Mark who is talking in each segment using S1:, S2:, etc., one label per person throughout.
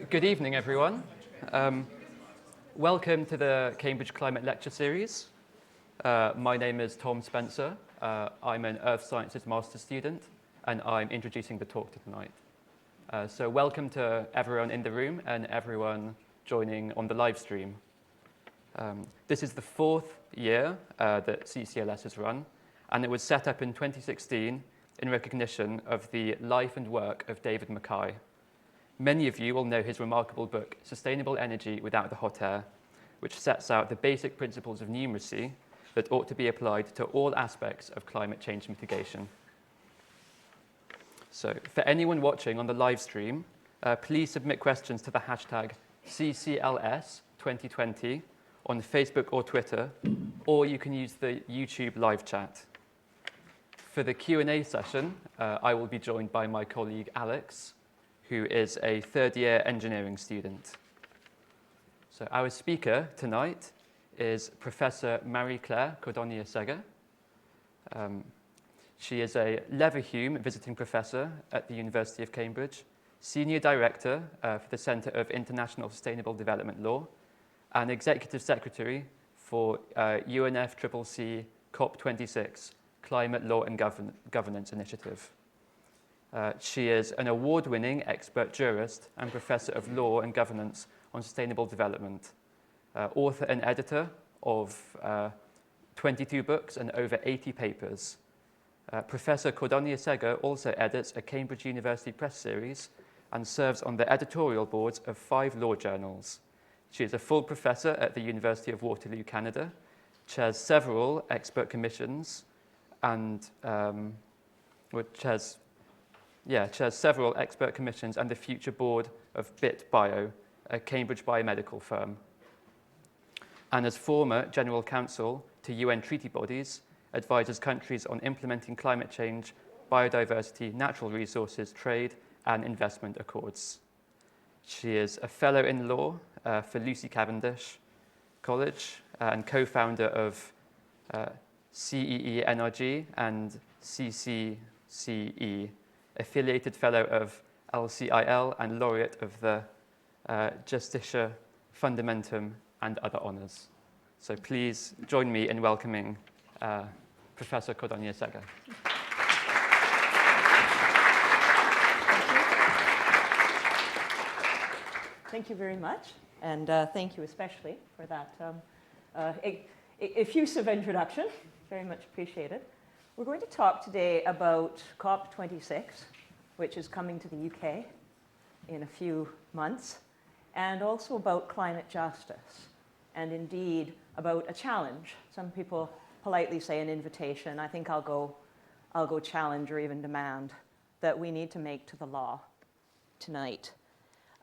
S1: Good evening, everyone. Welcome to the Cambridge Climate Lecture Series. My name is Tom Spencer. I'm an Earth Sciences Master's student, and I'm introducing the talk tonight. So welcome to everyone in the room and everyone joining on the live stream. This is the fourth year that CCLS has run, and it was set up in 2016 in recognition of the life and work of David Mackay. Many of you will know his remarkable book, Sustainable Energy Without the Hot Air, which sets out the basic principles of numeracy that ought to be applied to all aspects of climate change mitigation. So for anyone watching on the live stream, please submit questions to the hashtag CCLS2020 on Facebook or Twitter, or you can use the YouTube live chat. For the Q&A session, I will be joined by my colleague Alex, who is a third-year engineering student. So our speaker tonight is Professor Marie-Claire Cordonier Segger. She is a Leverhulme visiting professor at the University of Cambridge, senior director for the Centre of International Sustainable Development Law, and executive secretary for UNFCCC COP26 Climate Law and Governance Initiative. She is an award-winning expert jurist and professor of law and governance on sustainable development, author and editor of 22 books and over 80 papers. Professor Cordonier Segger also edits a Cambridge University Press series and serves on the editorial boards of 5 law journals. She is a full professor at the University of Waterloo, Canada, chairs several expert commissions, and chairs several expert commissions and the future board of BitBio, a Cambridge biomedical firm. And as former general counsel to UN treaty bodies, advises countries on implementing climate change, biodiversity, natural resources, trade, and investment accords. She is a fellow in law for Lucy Cavendish College and co-founder of CEE NRG and CCCE, affiliated fellow of LCIL and laureate of the Justitia Fundamentum and other honors. So please join me in welcoming Professor Cordonier Segger.
S2: Thank you very much, and thank you especially for that effusive introduction. Very much appreciated. We're going to talk today about COP26, which is coming to the UK in a few months, and also about climate justice, and indeed about a challenge. Some people politely say an invitation. I think I'll go challenge or even demand that we need to make to the law tonight.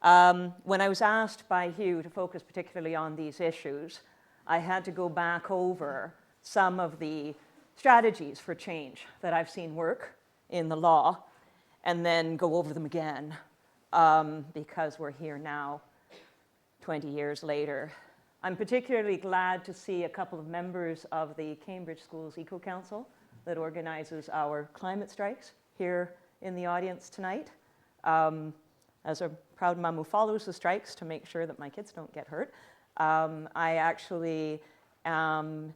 S2: When I was asked by Hugh to focus particularly on these issues, I had to go back over some of the strategies for change that I've seen work in the law, and then go over them again because we're here now 20 years later. I'm particularly glad to see a couple of members of the Cambridge Schools Eco Council that organizes our climate strikes here in the audience tonight. As a proud mum who follows the strikes to make sure that my kids don't get hurt, I actually am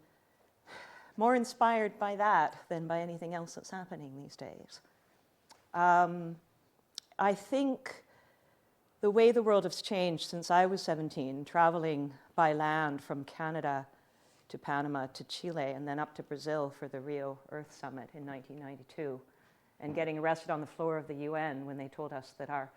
S2: more inspired by that than by anything else that's happening these days. I think the way the world has changed since I was 17, traveling by land from Canada to Panama to Chile and then up to Brazil for the Rio Earth Summit in 1992, and getting arrested on the floor of the UN when they told us that our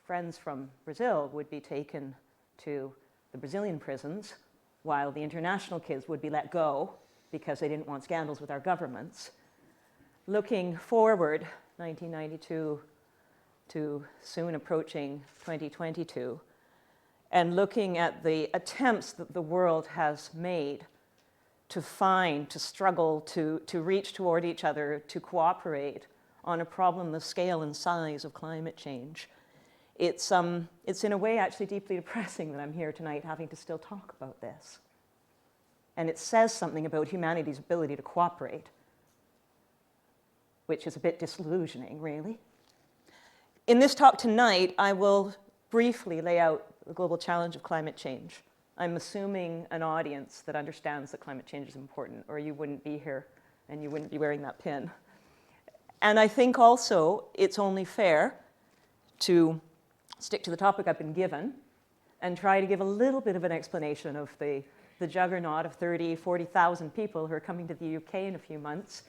S2: friends from Brazil would be taken to the Brazilian prisons while the international kids would be let go because they didn't want scandals with our governments. Looking forward, 1992 to soon approaching 2022, and looking at the attempts that the world has made to find, to struggle, to reach toward each other, to cooperate on a problem the scale and size of climate change. It's in a way actually deeply depressing that I'm here tonight having to still talk about this. And it says something about humanity's ability to cooperate, which is a bit disillusioning, really. In this talk tonight, I will briefly lay out the global challenge of climate change. I'm assuming an audience that understands that climate change is important, or you wouldn't be here and you wouldn't be wearing that pin. And I think also it's only fair to stick to the topic I've been given and try to give a little bit of an explanation of the juggernaut of 30,000, 40,000 people who are coming to the UK in a few months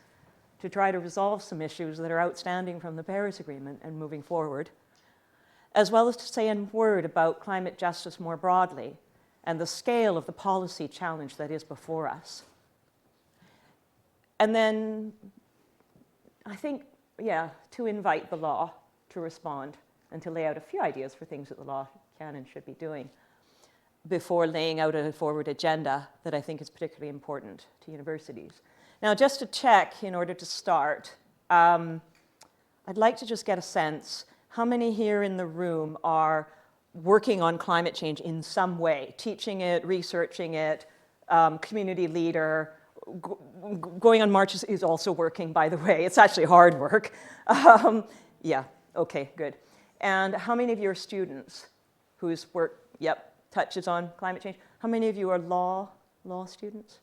S2: to try to resolve some issues that are outstanding from the Paris Agreement and moving forward, as well as to say a word about climate justice more broadly and the scale of the policy challenge that is before us. And then I think, to invite the law to respond and to lay out a few ideas for things that the law can and should be doing before laying out a forward agenda that I think is particularly important to universities. Now, just to check in order to start, I'd like to just get a sense, how many here in the room are working on climate change in some way, teaching it, researching it, community leader, going on marches is also working, by the way. It's actually hard work. Yeah, okay, good. And how many of you are students whose work, touches on climate change? How many of you are law students?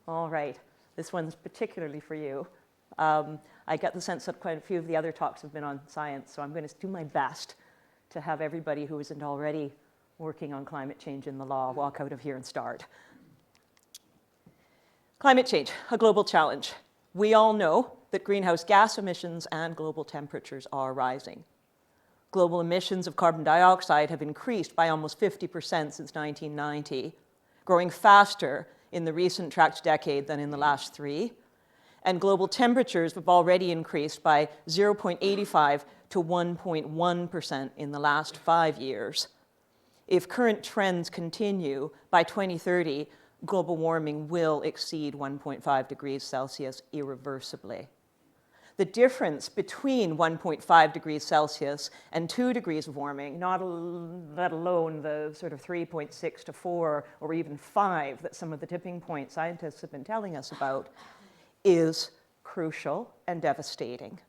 S2: All right, this one's particularly for you. I get the sense that quite a few of the other talks have been on science, so I'm going to do my best to have everybody who isn't already working on climate change in the law walk out of here and start. Climate change, a global challenge. We all know that greenhouse gas emissions and global temperatures are rising. Global emissions of carbon dioxide have increased by almost 50% since 1990, growing faster in the recent tracked decade than in the last 3. And global temperatures have already increased by 0.85 to 1.1% in the last 5 years. If current trends continue, by 2030, global warming will exceed 1.5 degrees Celsius irreversibly. The difference between 1.5 degrees Celsius and 2 degrees of warming, let alone the sort of 3.6 to 4 or even 5 that some of the tipping point scientists have been telling us about, is crucial and devastating.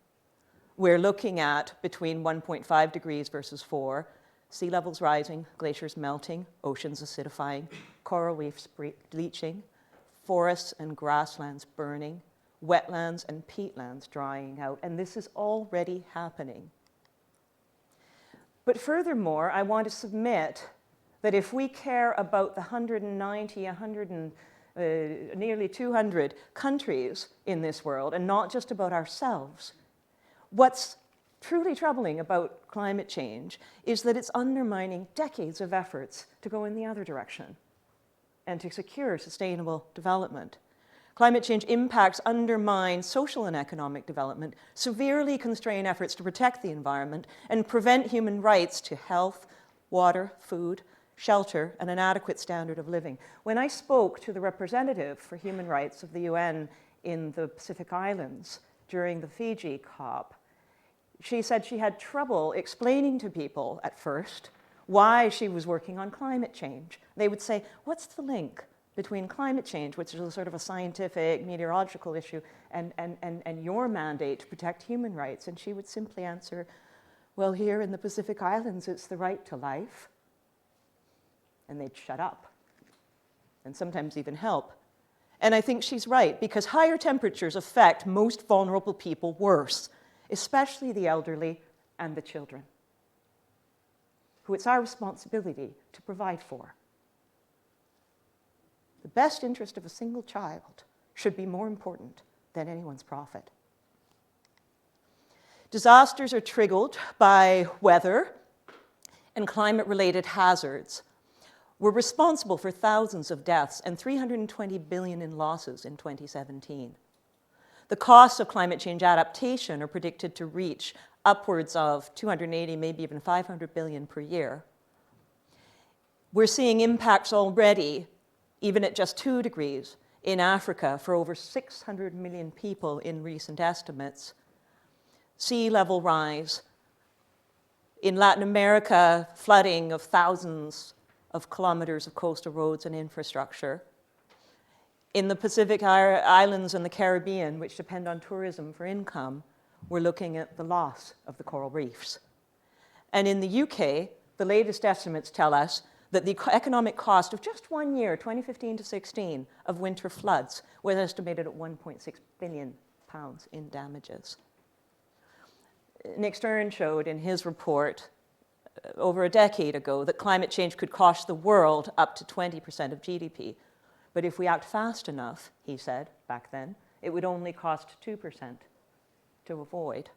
S2: We're looking at between 1.5 degrees versus 4, sea levels rising, glaciers melting, oceans acidifying, coral reefs bleaching, forests and grasslands burning, wetlands and peatlands drying out, and this is already happening. But furthermore, I want to submit that if we care about the 190, nearly 200 countries in this world, and not just about ourselves, what's truly troubling about climate change is that it's undermining decades of efforts to go in the other direction and to secure sustainable development. Climate change impacts undermine social and economic development, severely constrain efforts to protect the environment, and prevent human rights to health, water, food, shelter, and an adequate standard of living. When I spoke to the representative for human rights of the UN in the Pacific Islands during the Fiji COP, she said she had trouble explaining to people at first why she was working on climate change. They would say, what's the link between climate change, which is a sort of a scientific, meteorological issue, and your mandate to protect human rights? And she would simply answer, well, here in the Pacific Islands, it's the right to life. And they'd shut up, and sometimes even help. And I think she's right, because higher temperatures affect most vulnerable people worse, especially the elderly and the children, who it's our responsibility to provide for. The best interest of a single child should be more important than anyone's profit. Disasters are triggered by weather and climate-related hazards. We're responsible for thousands of deaths and 320 billion in losses in 2017. The costs of climate change adaptation are predicted to reach upwards of 280, maybe even 500 billion per year. We're seeing impacts already, even at just 2 degrees, in Africa for over 600 million people in recent estimates. Sea level rise. In Latin America, flooding of thousands of kilometers of coastal roads and infrastructure. In the Pacific Islands and the Caribbean, which depend on tourism for income, we're looking at the loss of the coral reefs. And in the UK, the latest estimates tell us that the economic cost of just 1 year, 2015 to 16, of winter floods was estimated at £1.6 billion in damages. Nick Stern showed in his report over a decade ago that climate change could cost the world up to 20% of GDP. But if we act fast enough, he said back then, it would only cost 2% to avoid.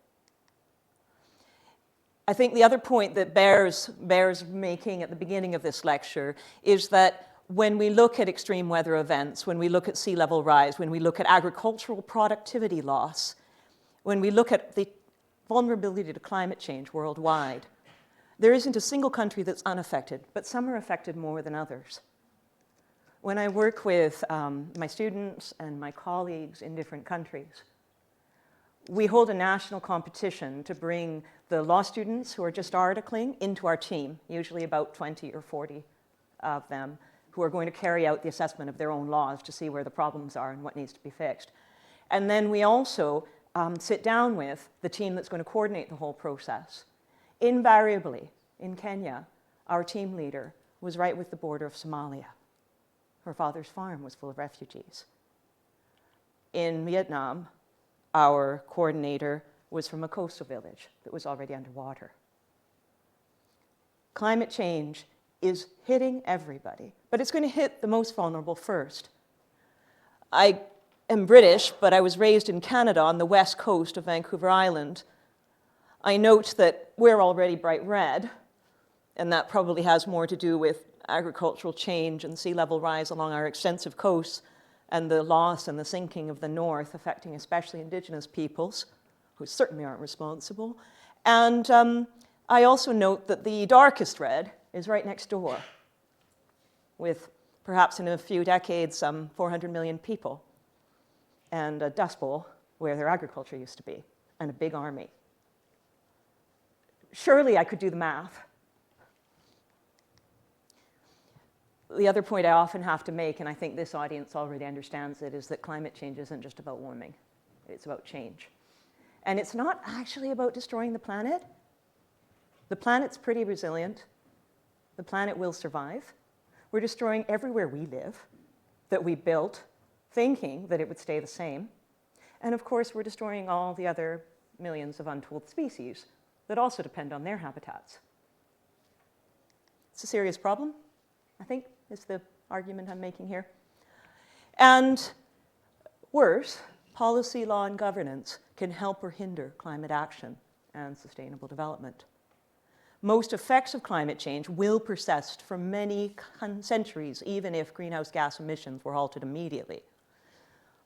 S2: I think the other point that bears making at the beginning of this lecture is that when we look at extreme weather events, when we look at sea level rise, when we look at agricultural productivity loss, when we look at the vulnerability to climate change worldwide, there isn't a single country that's unaffected, but some are affected more than others. When I work with my students and my colleagues in different countries, we hold a national competition to bring the law students who are just articling into our team, usually about 20 or 40 of them, who are going to carry out the assessment of their own laws to see where the problems are and what needs to be fixed. And then we also sit down with the team that's going to coordinate the whole process. Invariably, in Kenya, our team leader was right with the border of Somalia. Her father's farm was full of refugees. In Vietnam, our coordinator was from a coastal village that was already underwater. Climate change is hitting everybody, but it's going to hit the most vulnerable first. I am British, but I was raised in Canada on the west coast of Vancouver Island. I note that we're already bright red, and that probably has more to do with agricultural change and sea level rise along our extensive coasts and the loss and the sinking of the north, affecting especially Indigenous peoples, who certainly aren't responsible. And I also note that the darkest red is right next door, with perhaps in a few decades, 400 million people, and a dust bowl where their agriculture used to be, and a big army. Surely I could do the math. The other point I often have to make, and I think this audience already understands it, is that climate change isn't just about warming. It's about change. And it's not actually about destroying the planet. The planet's pretty resilient. The planet will survive. We're destroying everywhere we live that we built, thinking that it would stay the same. And of course, we're destroying all the other millions of untold species that also depend on their habitats. It's a serious problem, I think, is the argument I'm making here. And worse, policy, law, and governance can help or hinder climate action and sustainable development. Most effects of climate change will persist for many centuries, even if greenhouse gas emissions were halted immediately.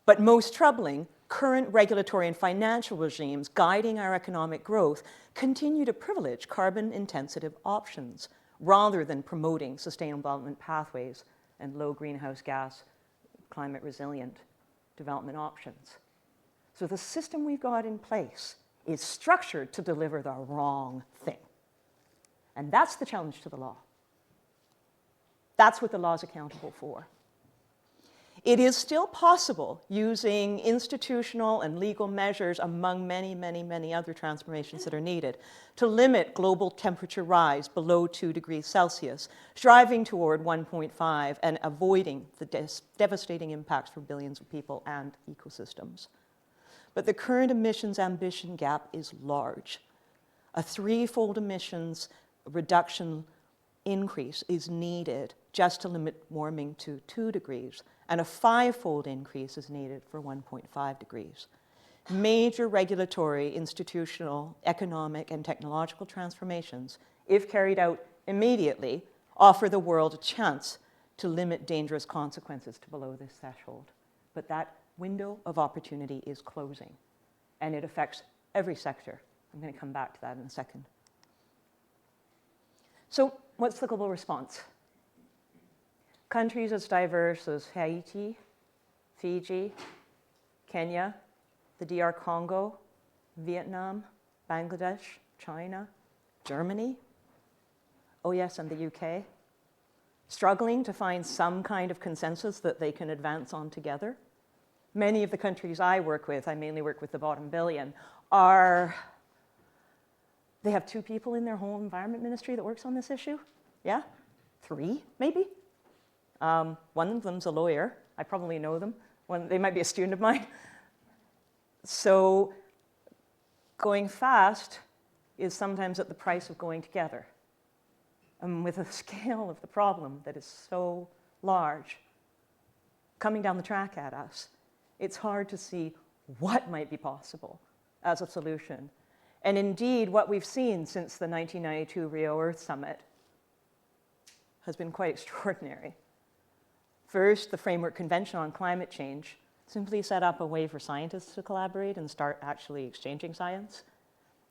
S2: But most troubling, current regulatory and financial regimes guiding our economic growth continue to privilege carbon-intensive options rather than promoting sustainable development pathways and low greenhouse gas, climate-resilient development options. So the system we've got in place is structured to deliver the wrong thing. And that's the challenge to the law. That's what the law is accountable for. It is still possible, using institutional and legal measures among many, many, many other transformations that are needed, to limit global temperature rise below 2 degrees Celsius, striving toward 1.5 and avoiding the devastating impacts for billions of people and ecosystems. But the current emissions ambition gap is large. A threefold emissions reduction increase is needed just to limit warming to 2 degrees, and a fivefold increase is needed for 1.5 degrees. Major regulatory, institutional, economic, and technological transformations, if carried out immediately, offer the world a chance to limit dangerous consequences to below this threshold. But that window of opportunity is closing, and it affects every sector. I'm going to come back to that in a second. So what's the global response? Countries as diverse as Haiti, Fiji, Kenya, the DR Congo, Vietnam, Bangladesh, China, Germany, oh yes, and the UK, struggling to find some kind of consensus that they can advance on together. Many of the countries I work with, I mainly work with the bottom billion, are They have 2 people in their whole environment ministry that works on this issue. Yeah? 3, maybe? One of them's a lawyer. I probably know them. They might be a student of mine. So going fast is sometimes at the price of going together. And with a scale of the problem that is so large coming down the track at us, it's hard to see what might be possible as a solution. And indeed, what we've seen since the 1992 Rio Earth Summit has been quite extraordinary. First, the Framework Convention on Climate Change simply set up a way for scientists to collaborate and start actually exchanging science,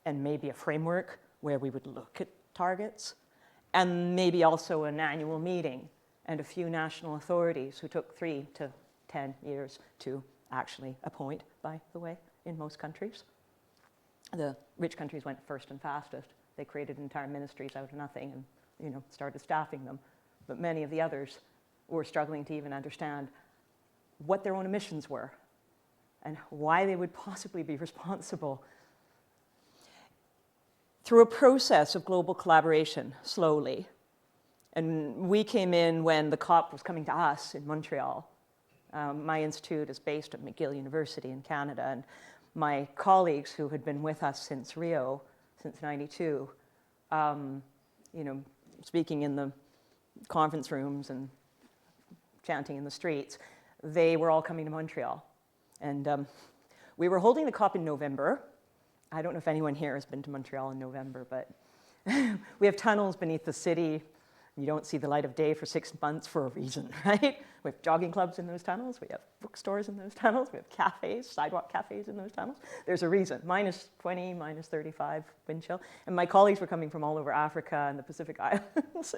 S2: and maybe a framework where we would look at targets, and maybe also an annual meeting and a few national authorities who took 3 to 10 years to actually appoint, by the way, in most countries. The rich countries went first and fastest. They created entire ministries out of nothing and started staffing them. But many of the others were struggling to even understand what their own emissions were and why they would possibly be responsible. Through a process of global collaboration, slowly, and we came in when the COP was coming to us in Montreal. My institute is based at McGill University in Canada, and my colleagues who had been with us since Rio, since '92, speaking in the conference rooms and chanting in the streets, they were all coming to Montreal. And we were holding the COP in November. I don't know if anyone here has been to Montreal in November, but we have tunnels beneath the city. You don't see the light of day for 6 months for a reason, right? We have jogging clubs in those tunnels. We have bookstores in those tunnels. We have cafes, sidewalk cafes in those tunnels. There's a reason. -20, -35 wind chill. And my colleagues were coming from all over Africa and the Pacific Islands,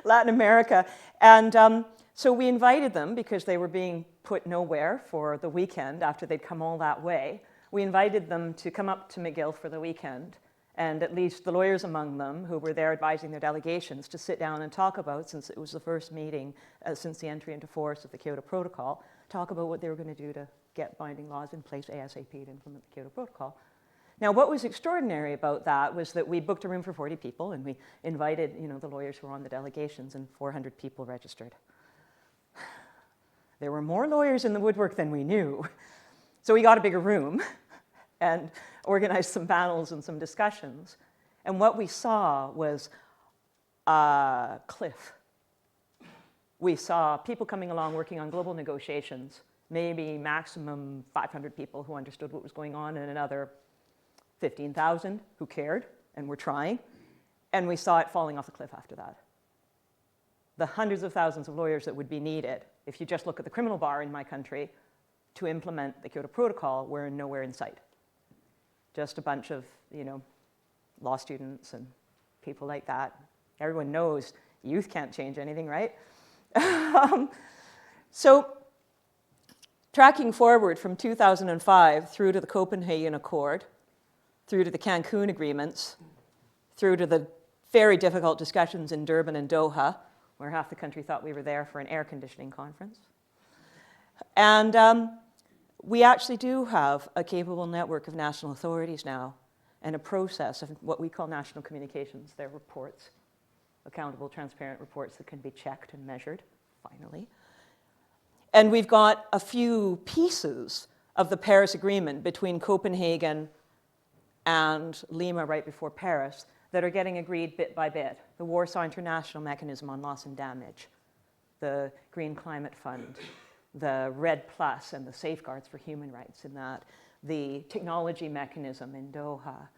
S2: Latin America. And so we invited them because they were being put nowhere for the weekend after they'd come all that way. We invited them to come up to McGill for the weekend, and at least the lawyers among them who were there advising their delegations to sit down and talk about, since it was the first meeting since the entry into force of the Kyoto Protocol, talk about what they were going to do to get binding laws in place ASAP to implement the Kyoto Protocol. Now, what was extraordinary about that was that we booked a room for 40 people, and we invited the lawyers who were on the delegations, and 400 people registered. There were more lawyers in the woodwork than we knew. So we got a bigger room and organized some panels and some discussions. And what we saw was a cliff. We saw people coming along working on global negotiations, maybe maximum 500 people who understood what was going on, and another 15,000 who cared and were trying. And we saw it falling off the cliff after that. The hundreds of thousands of lawyers that would be needed, if you just look at the criminal bar in my country, to implement the Kyoto Protocol were nowhere in sight. Just a bunch of, law students and people like that. Everyone knows youth can't change anything, right? So tracking forward from 2005 through to the Copenhagen Accord, through to the Cancun agreements, through to the very difficult discussions in Durban and Doha, where half the country thought we were there for an air conditioning conference. And we actually do have a capable network of national authorities now, and a process of what we call national communications. They're reports, accountable, transparent reports that can be checked and measured, finally. And we've got a few pieces of the Paris Agreement between Copenhagen and Lima right before Paris that are getting agreed bit by bit. The Warsaw International Mechanism on Loss and Damage, the Green Climate Fund, the RED Plus and the safeguards for human rights in that, the technology mechanism in Doha,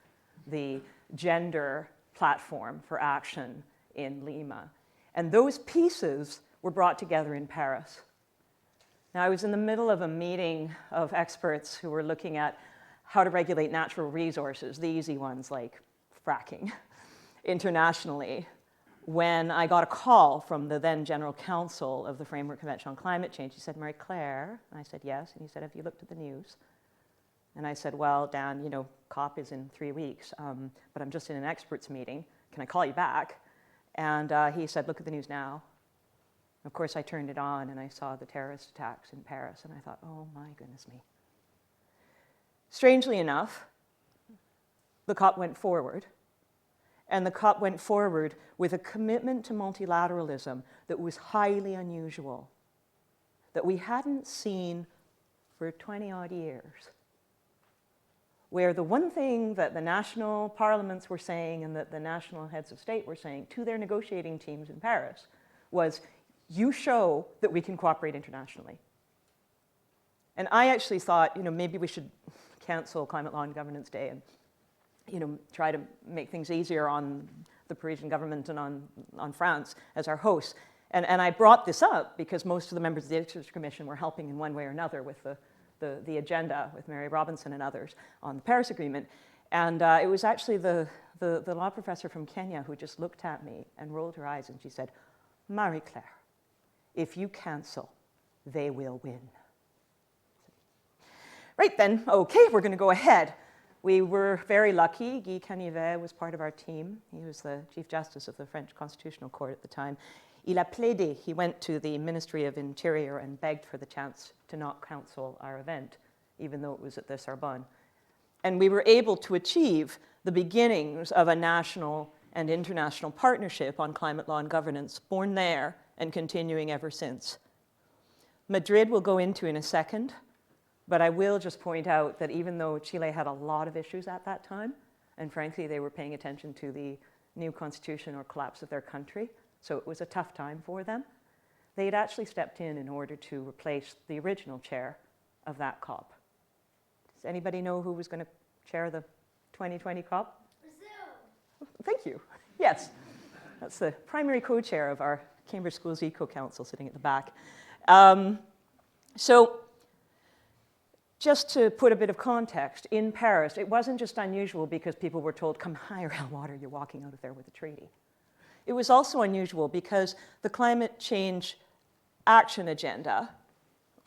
S2: the gender platform for action in Lima. And those pieces were brought together in Paris. Now, I was in the middle of a meeting of experts who were looking at how to regulate natural resources, the easy ones like fracking, internationally, when I got a call from the then General Counsel of the Framework Convention on Climate Change. He said, "Marie Claire," and I said, "Yes," and he said, "Have you looked at the news?" And I said, "Well, Dan, COP is in 3 weeks, but I'm just in an experts meeting. Can I call you back?" And he said, "Look at the news now." Of course, I turned it on and I saw the terrorist attacks in Paris, and I thought, oh my goodness me. Strangely enough, the COP went forward, And the COP went forward with a commitment to multilateralism that was highly unusual, that we hadn't seen for 20-odd years, where the one thing that the national parliaments were saying and that the national heads of state were saying to their negotiating teams in Paris was, you show that we can cooperate internationally. And I actually thought, maybe we should cancel Climate Law and Governance Day and, try to make things easier on the Parisian government and on France as our hosts. And I brought this up because most of the members of the Ethics Commission were helping in one way or another with the agenda with Mary Robinson and others on the Paris Agreement. And it was actually the law professor from Kenya who just looked at me and rolled her eyes and she said, Marie-Claire, if you cancel, they will win. Right then, okay, we're going to go ahead. We were very lucky. Guy Canivet was part of our team. He was the Chief Justice of the French Constitutional Court at the time. Il a plaidé. He went to the Ministry of Interior and begged for the chance to not cancel our event, even though it was at the Sorbonne. And we were able to achieve the beginnings of a national and international partnership on climate law and governance, born there and continuing ever since. Madrid we'll go into in a second. But I will just point out that even though Chile had a lot of issues at that time, and frankly, they were paying attention to the new constitution or collapse of their country, so it was a tough time for them, they had actually stepped in order to replace the original chair of that COP. Does anybody know who was going to chair the 2020 COP? Brazil. Thank you. Yes. That's the primary co-chair of our Cambridge Schools Eco Council sitting at the back. Just to put a bit of context, in Paris, it wasn't just unusual because people were told, come higher, hell water, you're walking out of there with a treaty. It was also unusual because the climate change action agenda,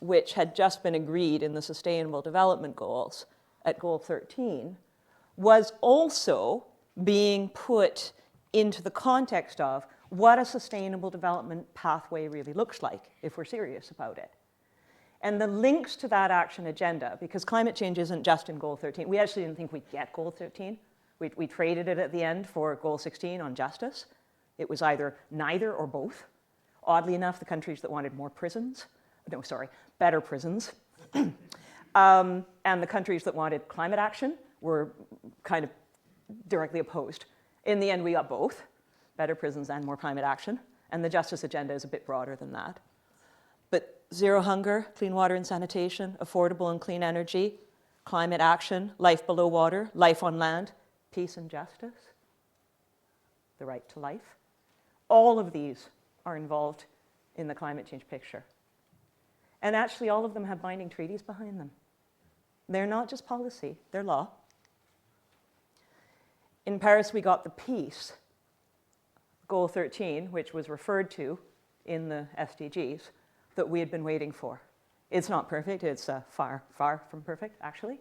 S2: which had just been agreed in the Sustainable Development Goals at Goal 13, was also being put into the context of what a sustainable development pathway really looks like if we're serious about it. And the links to that action agenda, because climate change isn't just in Goal 13. We actually didn't think we'd get Goal 13. We traded it at the end for Goal 16 on justice. It was either neither or both. Oddly enough, the countries that wanted better prisons, and the countries that wanted climate action were kind of directly opposed. In the end, we got both, better prisons and more climate action. And the justice agenda is a bit broader than that. But zero hunger, clean water and sanitation, affordable and clean energy, climate action, life below water, life on land, peace and justice, the right to life. All of these are involved in the climate change picture. And actually, all of them have binding treaties behind them. They're not just policy, they're law. In Paris, we got the peace, Goal 13, which was referred to in the SDGs, that we had been waiting for. It's not perfect, it's far, far from perfect, actually.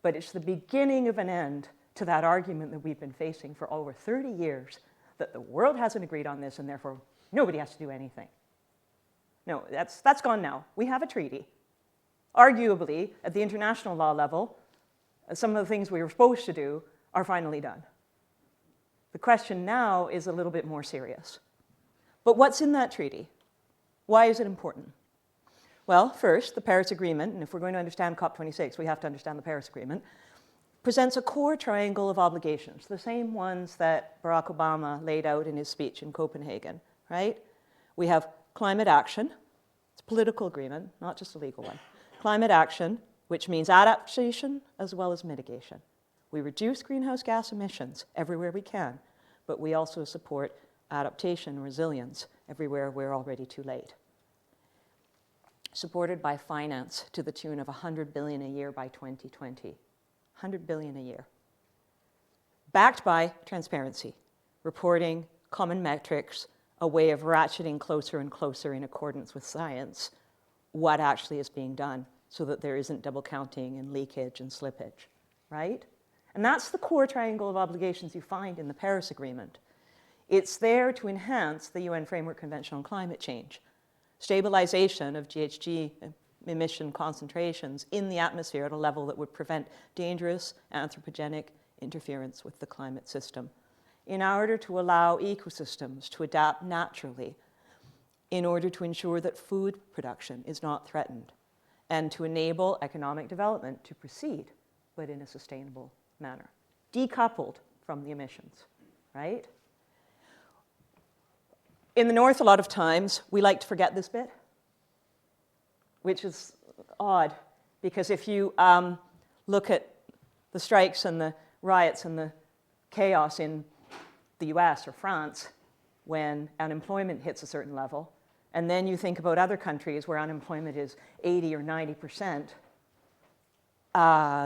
S2: But it's the beginning of an end to that argument that we've been facing for over 30 years, that the world hasn't agreed on this and therefore nobody has to do anything. No, that's gone now. We have a treaty. Arguably, at the international law level, some of the things we were supposed to do are finally done. The question now is a little bit more serious. But what's in that treaty? Why is it important? Well, first, the Paris Agreement, and if we're going to understand COP26, we have to understand the Paris Agreement, presents a core triangle of obligations, the same ones that Barack Obama laid out in his speech in Copenhagen, right? We have climate action. It's a political agreement, not just a legal one. Climate action, which means adaptation as well as mitigation. We reduce greenhouse gas emissions everywhere we can, but we also support adaptation and resilience everywhere we're already too late. Supported by finance to the tune of $100 billion a year by 2020. $100 billion a year. Backed by transparency, reporting, common metrics, a way of ratcheting closer and closer in accordance with science what actually is being done so that there isn't double counting and leakage and slippage, right? And that's the core triangle of obligations you find in the Paris Agreement. It's there to enhance the UN Framework Convention on Climate Change, stabilization of GHG emission concentrations in the atmosphere at a level that would prevent dangerous anthropogenic interference with the climate system, in order to allow ecosystems to adapt naturally, in order to ensure that food production is not threatened, and to enable economic development to proceed, but in a sustainable manner, decoupled from the emissions, right? In the North, a lot of times, we like to forget this bit, which is odd, because if you look at the strikes and the riots and the chaos in the US or France when unemployment hits a certain level, and then you think about other countries where unemployment is 80 or 90%,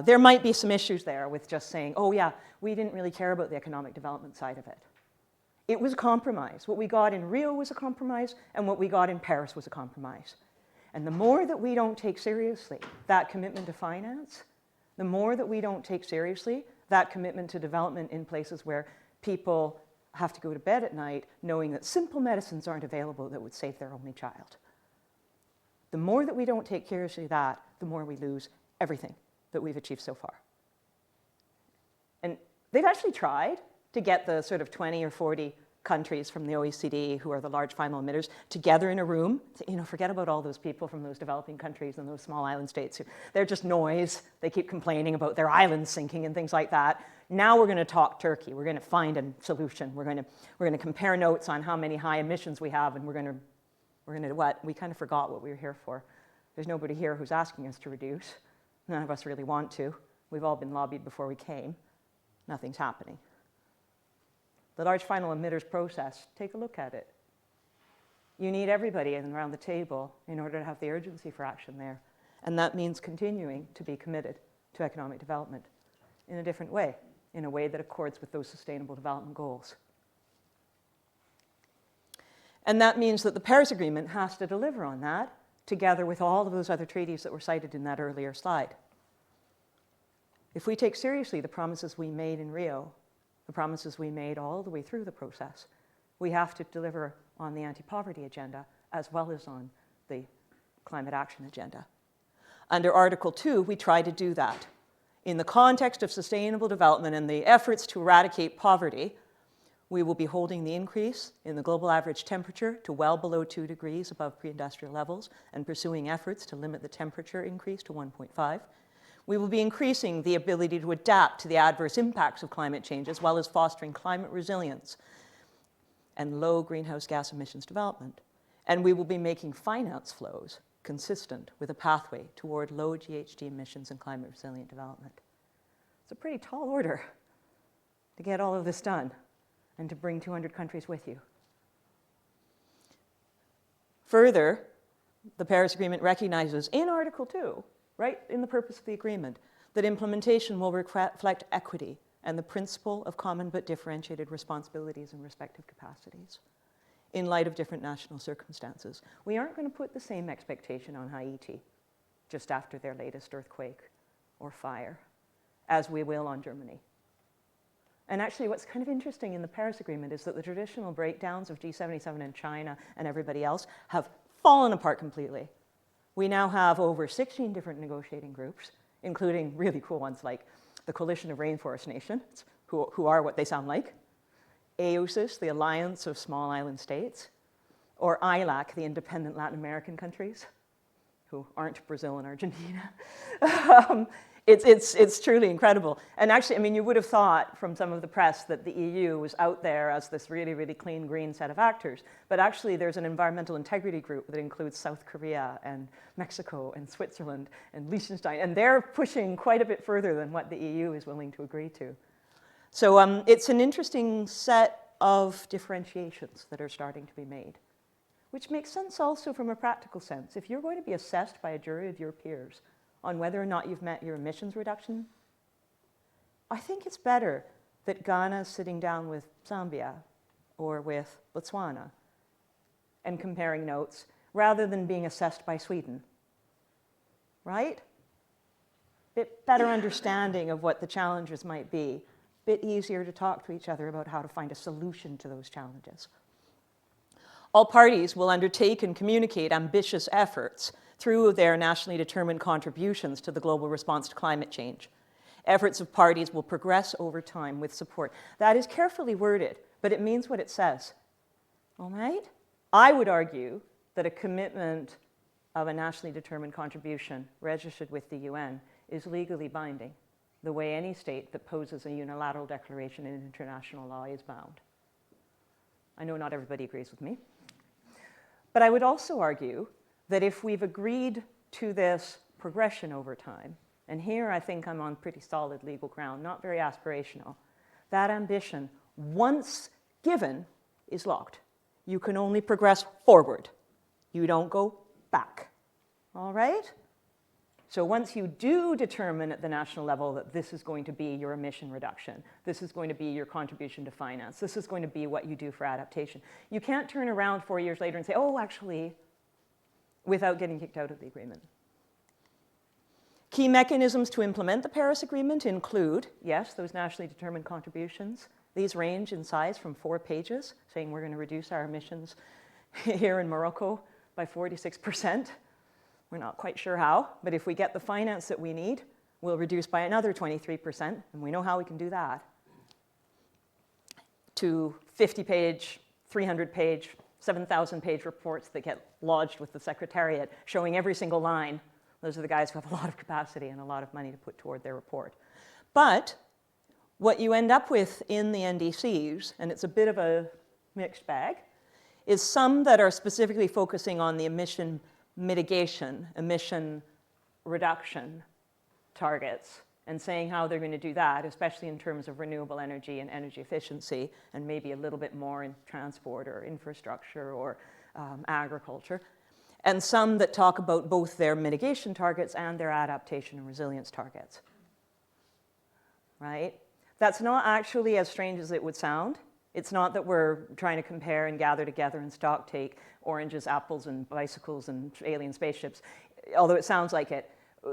S2: there might be some issues there with just saying, oh yeah, we didn't really care about the economic development side of it. It was a compromise. What we got in Rio was a compromise, and what we got in Paris was a compromise. And the more that we don't take seriously that commitment to finance, the more that we don't take seriously that commitment to development in places where people have to go to bed at night knowing that simple medicines aren't available that would save their only child. The more that we don't take seriously that, the more we lose everything that we've achieved so far. And they've actually tried to get the sort of 20 or 40 countries from the OECD, who are the large final emitters, together in a room. Forget about all those people from those developing countries and those small island states. They're just noise. They keep complaining about their islands sinking and things like that. Now we're going to talk Turkey. We're going to find a solution. We're going to compare notes on how many high emissions we have, and we're going to what? We kind of forgot what we were here for. There's nobody here who's asking us to reduce. None of us really want to. We've all been lobbied before we came. Nothing's happening. The large final emitters process, take a look at it. You need everybody around the table in order to have the urgency for action there. And that means continuing to be committed to economic development in a different way, in a way that accords with those sustainable development goals. And that means that the Paris Agreement has to deliver on that, together with all of those other treaties that were cited in that earlier slide. If we take seriously the promises we made in Rio, the promises we made all the way through the process, we have to deliver on the anti-poverty agenda as well as on the climate action agenda. Under Article 2, we try to do that. In the context of sustainable development and the efforts to eradicate poverty, we will be holding the increase in the global average temperature to well below 2 degrees above pre-industrial levels and pursuing efforts to limit the temperature increase to 1.5. We will be increasing the ability to adapt to the adverse impacts of climate change, as well as fostering climate resilience and low greenhouse gas emissions development. And we will be making finance flows consistent with a pathway toward low GHG emissions and climate resilient development. It's a pretty tall order to get all of this done and to bring 200 countries with you. Further, the Paris Agreement recognizes in Article 2, right in the purpose of the agreement, that implementation will reflect equity and the principle of common but differentiated responsibilities and respective capacities in light of different national circumstances. We aren't going to put the same expectation on Haiti just after their latest earthquake or fire as we will on Germany. And actually what's kind of interesting in the Paris Agreement is that the traditional breakdowns of G77 and China and everybody else have fallen apart completely. We now have over 16 different negotiating groups, including really cool ones like the Coalition of Rainforest Nations, who are what they sound like, AOSIS, the Alliance of Small Island States, or ILAC, the independent Latin American countries, who aren't Brazil and Argentina. It's truly incredible. And actually, I mean, you would have thought from some of the press that the EU was out there as this really, really clean, green set of actors. But actually, there's an environmental integrity group that includes South Korea and Mexico and Switzerland and Liechtenstein. And they're pushing quite a bit further than what the EU is willing to agree to. So it's an interesting set of differentiations that are starting to be made, which makes sense also from a practical sense. If you're going to be assessed by a jury of your peers on whether or not you've met your emissions reduction, I think it's better that Ghana is sitting down with Zambia or with Botswana and comparing notes rather than being assessed by Sweden, right? Bit better understanding of what the challenges might be, bit easier to talk to each other about how to find a solution to those challenges. All parties will undertake and communicate ambitious efforts through their nationally determined contributions to the global response to climate change. Efforts of parties will progress over time with support. That is carefully worded, but it means what it says. All right? I would argue that a commitment of a nationally determined contribution registered with the UN is legally binding, the way any state that poses a unilateral declaration in international law is bound. I know not everybody agrees with me. But I would also argue that if we've agreed to this progression over time, and here I think I'm on pretty solid legal ground, not very aspirational, that ambition, once given, is locked. You can only progress forward. You don't go back. All right? So once you do determine at the national level that this is going to be your emission reduction, this is going to be your contribution to finance, this is going to be what you do for adaptation, you can't turn around 4 years later and say, oh, actually, without getting kicked out of the agreement. Key mechanisms to implement the Paris Agreement include, yes, those nationally determined contributions. These range in size from 4 pages, saying we're going to reduce our emissions here in Morocco by 46%. We're not quite sure how, but if we get the finance that we need, we'll reduce by another 23%, and we know how we can do that. To 50-page, 300-page, 7,000-page reports that get lodged with the Secretariat, showing every single line. Those are the guys who have a lot of capacity and a lot of money to put toward their report. But what you end up with in the NDCs, and it's a bit of a mixed bag, is some that are specifically focusing on the emission mitigation, emission reduction targets, and saying how they're going to do that, especially in terms of renewable energy and energy efficiency, and maybe a little bit more in transport or infrastructure or agriculture. And some that talk about both their mitigation targets and their adaptation and resilience targets. Right? That's not actually as strange as it would sound. It's not that we're trying to compare and gather together and stock take oranges, apples, and bicycles and alien spaceships, although it sounds like it.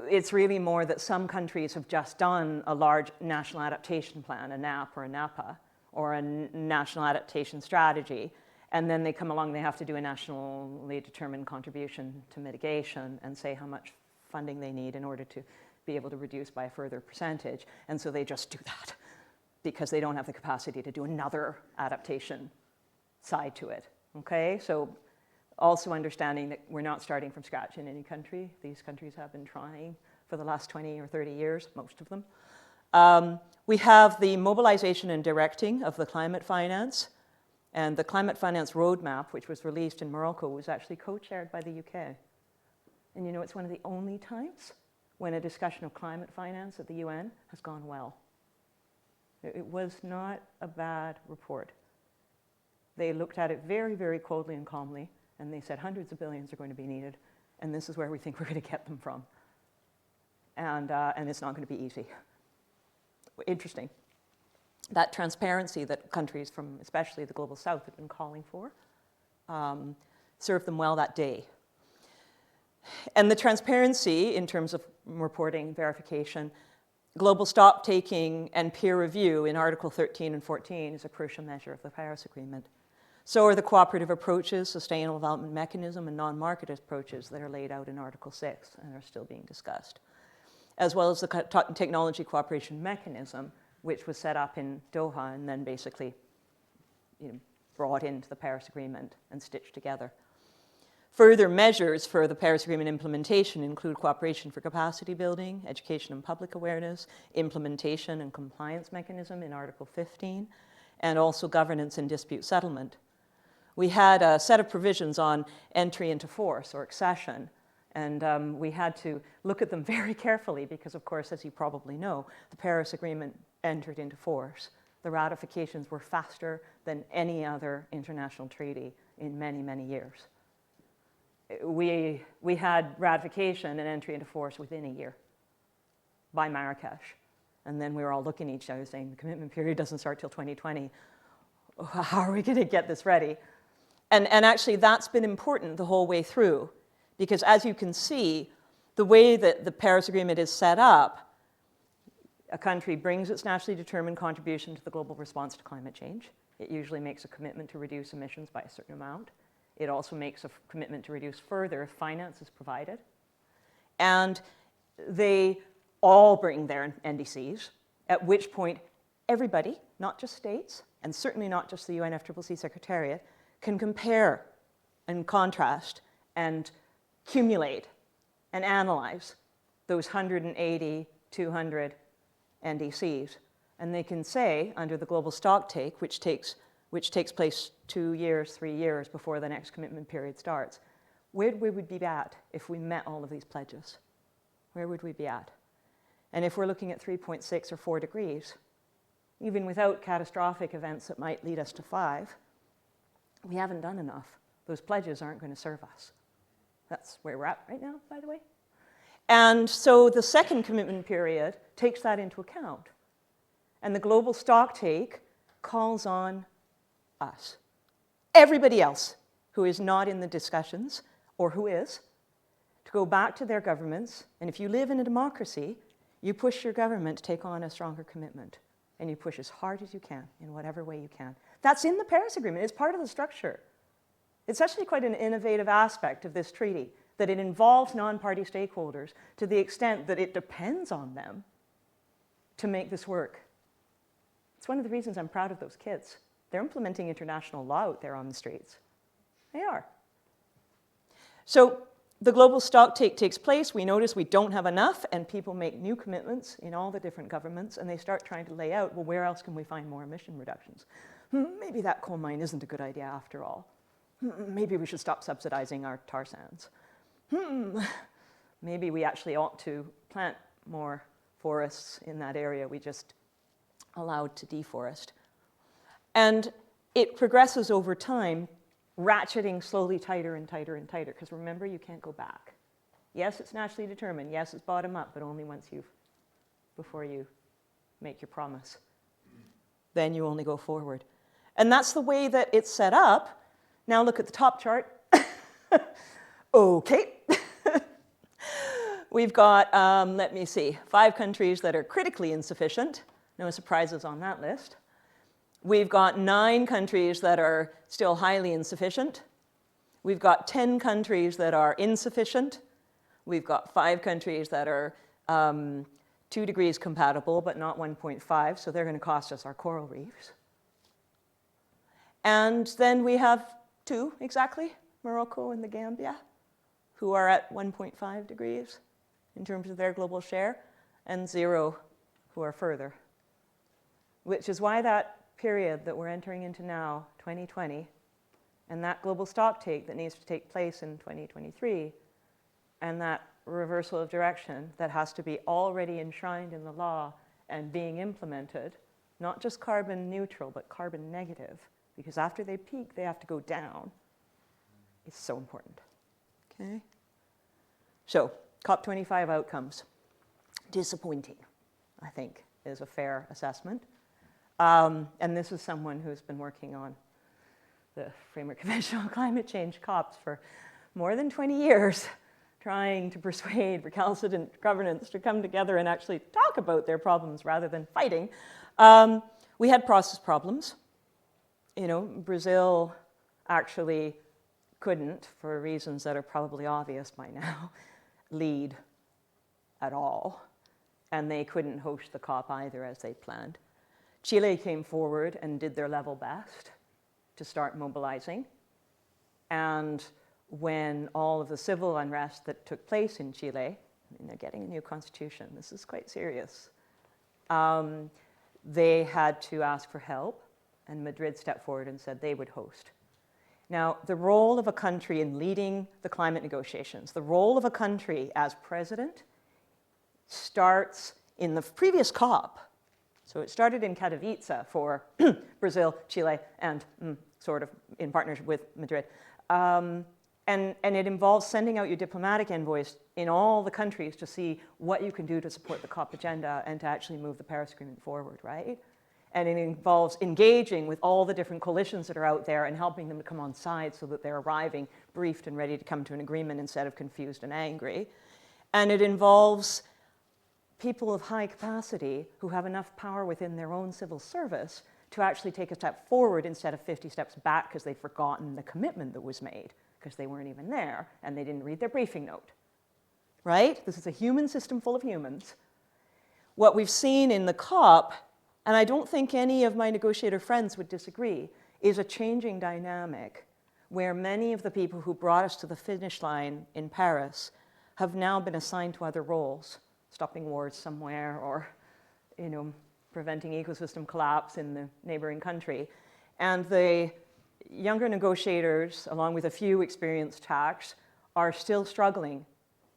S2: It's really more that some countries have just done a large national adaptation plan, a NAP or a NAPA, or a national adaptation strategy, and then they come along, they have to do a nationally determined contribution to mitigation and say how much funding they need in order to be able to reduce by a further percentage, and so they just do that because they don't have the capacity to do another adaptation side to it, okay? So also understanding that we're not starting from scratch in any country. These countries have been trying for the last 20 or 30 years, most of them. We have the mobilization and directing of the climate finance, and the climate finance roadmap, which was released in Morocco, was actually co-chaired by the UK. And you know, it's one of the only times when a discussion of climate finance at the UN has gone well. It was not a bad report. They looked at it very, very coldly and calmly, and they said hundreds of billions are going to be needed, and this is where we think we're going to get them from. And it's not going to be easy. Interesting. That transparency that countries from especially the Global South have been calling for served them well that day. And the transparency in terms of reporting, verification, global stock taking and peer review in Article 13 and 14 is a crucial measure of the Paris Agreement. So are the cooperative approaches, sustainable development mechanism, and non-market approaches that are laid out in Article 6 and are still being discussed, as well as the technology cooperation mechanism, which was set up in Doha and then basically brought into the Paris Agreement and stitched together. Further measures for the Paris Agreement implementation include cooperation for capacity building, education and public awareness, implementation and compliance mechanism in Article 15, and also governance and dispute settlement. We had a set of provisions on entry into force or accession, and we had to look at them very carefully because, of course, as you probably know, the Paris Agreement entered into force. The ratifications were faster than any other international treaty in many, many years. We had ratification and entry into force within a year by Marrakesh. And then we were all looking at each other saying, the commitment period doesn't start till 2020. How are we going to get this ready? And actually, that's been important the whole way through. Because as you can see, the way that the Paris Agreement is set up, a country brings its nationally determined contribution to the global response to climate change. It usually makes a commitment to reduce emissions by a certain amount. It also makes a commitment to reduce further if finance is provided. And they all bring their NDCs, at which point everybody, not just states, and certainly not just the UNFCCC Secretariat, can compare and contrast and accumulate and analyze those 180, 200 NDCs. And they can say, under the global stocktake, which takes place 2 years, 3 years before the next commitment period starts, where would we be at if we met all of these pledges? Where would we be at? And if we're looking at 3.6 or 4 degrees, even without catastrophic events that might lead us to 5, we haven't done enough. Those pledges aren't going to serve us. That's where we're at right now, by the way. And so the second commitment period takes that into account. And the global stocktake calls on us. Everybody else who is not in the discussions, or who is, to go back to their governments. And if you live in a democracy, you push your government to take on a stronger commitment. And you push as hard as you can, in whatever way you can. That's in the Paris Agreement. It's part of the structure. It's actually quite an innovative aspect of this treaty, that it involves non-party stakeholders to the extent that it depends on them to make this work. It's one of the reasons I'm proud of those kids. They're implementing international law out there on the streets. They are. So the global stocktake takes place. We notice we don't have enough, and people make new commitments in all the different governments, and they start trying to lay out, well, where else can we find more emission reductions? Maybe that coal mine isn't a good idea after all. Maybe we should stop subsidizing our tar sands. Maybe we actually ought to plant more forests in that area we just allowed to deforest. And it progresses over time, ratcheting slowly tighter and tighter and tighter, because remember, you can't go back. Yes, it's naturally determined. Yes, it's bottom up, but only before you make your promise. Then you only go forward. And that's the way that it's set up. Now look at the top chart. Okay. We've got, let me see, 5 countries that are critically insufficient. No surprises on that list. We've got 9 countries that are still highly insufficient. We've got 10 countries that are insufficient. We've got 5 countries that are 2 degrees compatible, but not 1.5, so they're going to cost us our coral reefs. And then we have 2 exactly, Morocco and the Gambia, who are at 1.5 degrees in terms of their global share, and 0 who are further. Which is why that period that we're entering into now, 2020, and that global stocktake that needs to take place in 2023, and that reversal of direction that has to be already enshrined in the law and being implemented, not just carbon neutral, but carbon negative, because after they peak, they have to go down. It's so important. Okay? So, COP25 outcomes. Disappointing, I think, is a fair assessment. And this is someone who's been working on the Framework Convention on Climate Change, COPs, for more than 20 years, trying to persuade recalcitrant governments to come together and actually talk about their problems rather than fighting. We had process problems. You know, Brazil actually couldn't, for reasons that are probably obvious by now, lead at all. And they couldn't host the COP either as they planned. Chile came forward and did their level best to start mobilizing. And when all of the civil unrest that took place in Chile, and they're getting a new constitution, this is quite serious, they had to ask for help, and Madrid stepped forward and said they would host. Now, the role of a country in leading the climate negotiations, the role of a country as president, starts in the previous COP. So it started in Katowice for Brazil, Chile, and sort of in partnership with Madrid. And it involves sending out your diplomatic envoys in all the countries to see what you can do to support the COP agenda and to actually move the Paris Agreement forward, right? And it involves engaging with all the different coalitions that are out there and helping them to come on side so that they're arriving briefed and ready to come to an agreement instead of confused and angry. And it involves people of high capacity who have enough power within their own civil service to actually take a step forward instead of 50 steps back because they've forgotten the commitment that was made because they weren't even there and they didn't read their briefing note, right? This is a human system full of humans, what we've seen in the COP, and I don't think any of my negotiator friends would disagree, is a changing dynamic where many of the people who brought us to the finish line in Paris have now been assigned to other roles, stopping wars somewhere or, preventing ecosystem collapse in the neighboring country. And the younger negotiators, along with a few experienced tacts, are still struggling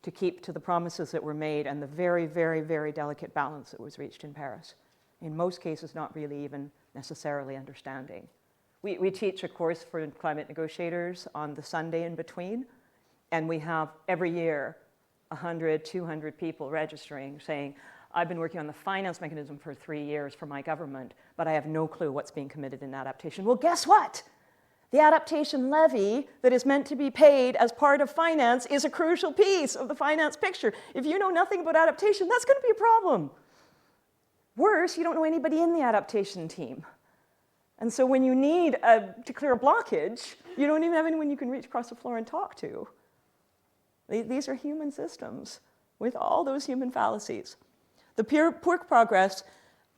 S2: to keep to the promises that were made and the very, very, very delicate balance that was reached in Paris. In most cases, not really even necessarily understanding. We teach a course for climate negotiators on the Sunday in between, and we have every year 100, 200 people registering saying, I've been working on the finance mechanism for 3 years for my government, but I have no clue what's being committed in adaptation. Well, guess what? The adaptation levy that is meant to be paid as part of finance is a crucial piece of the finance picture. If you know nothing about adaptation, that's going to be a problem. Worse, you don't know anybody in the adaptation team. And so when you need to clear a blockage, you don't even have anyone you can reach across the floor and talk to. These are human systems with all those human fallacies. The poor progress,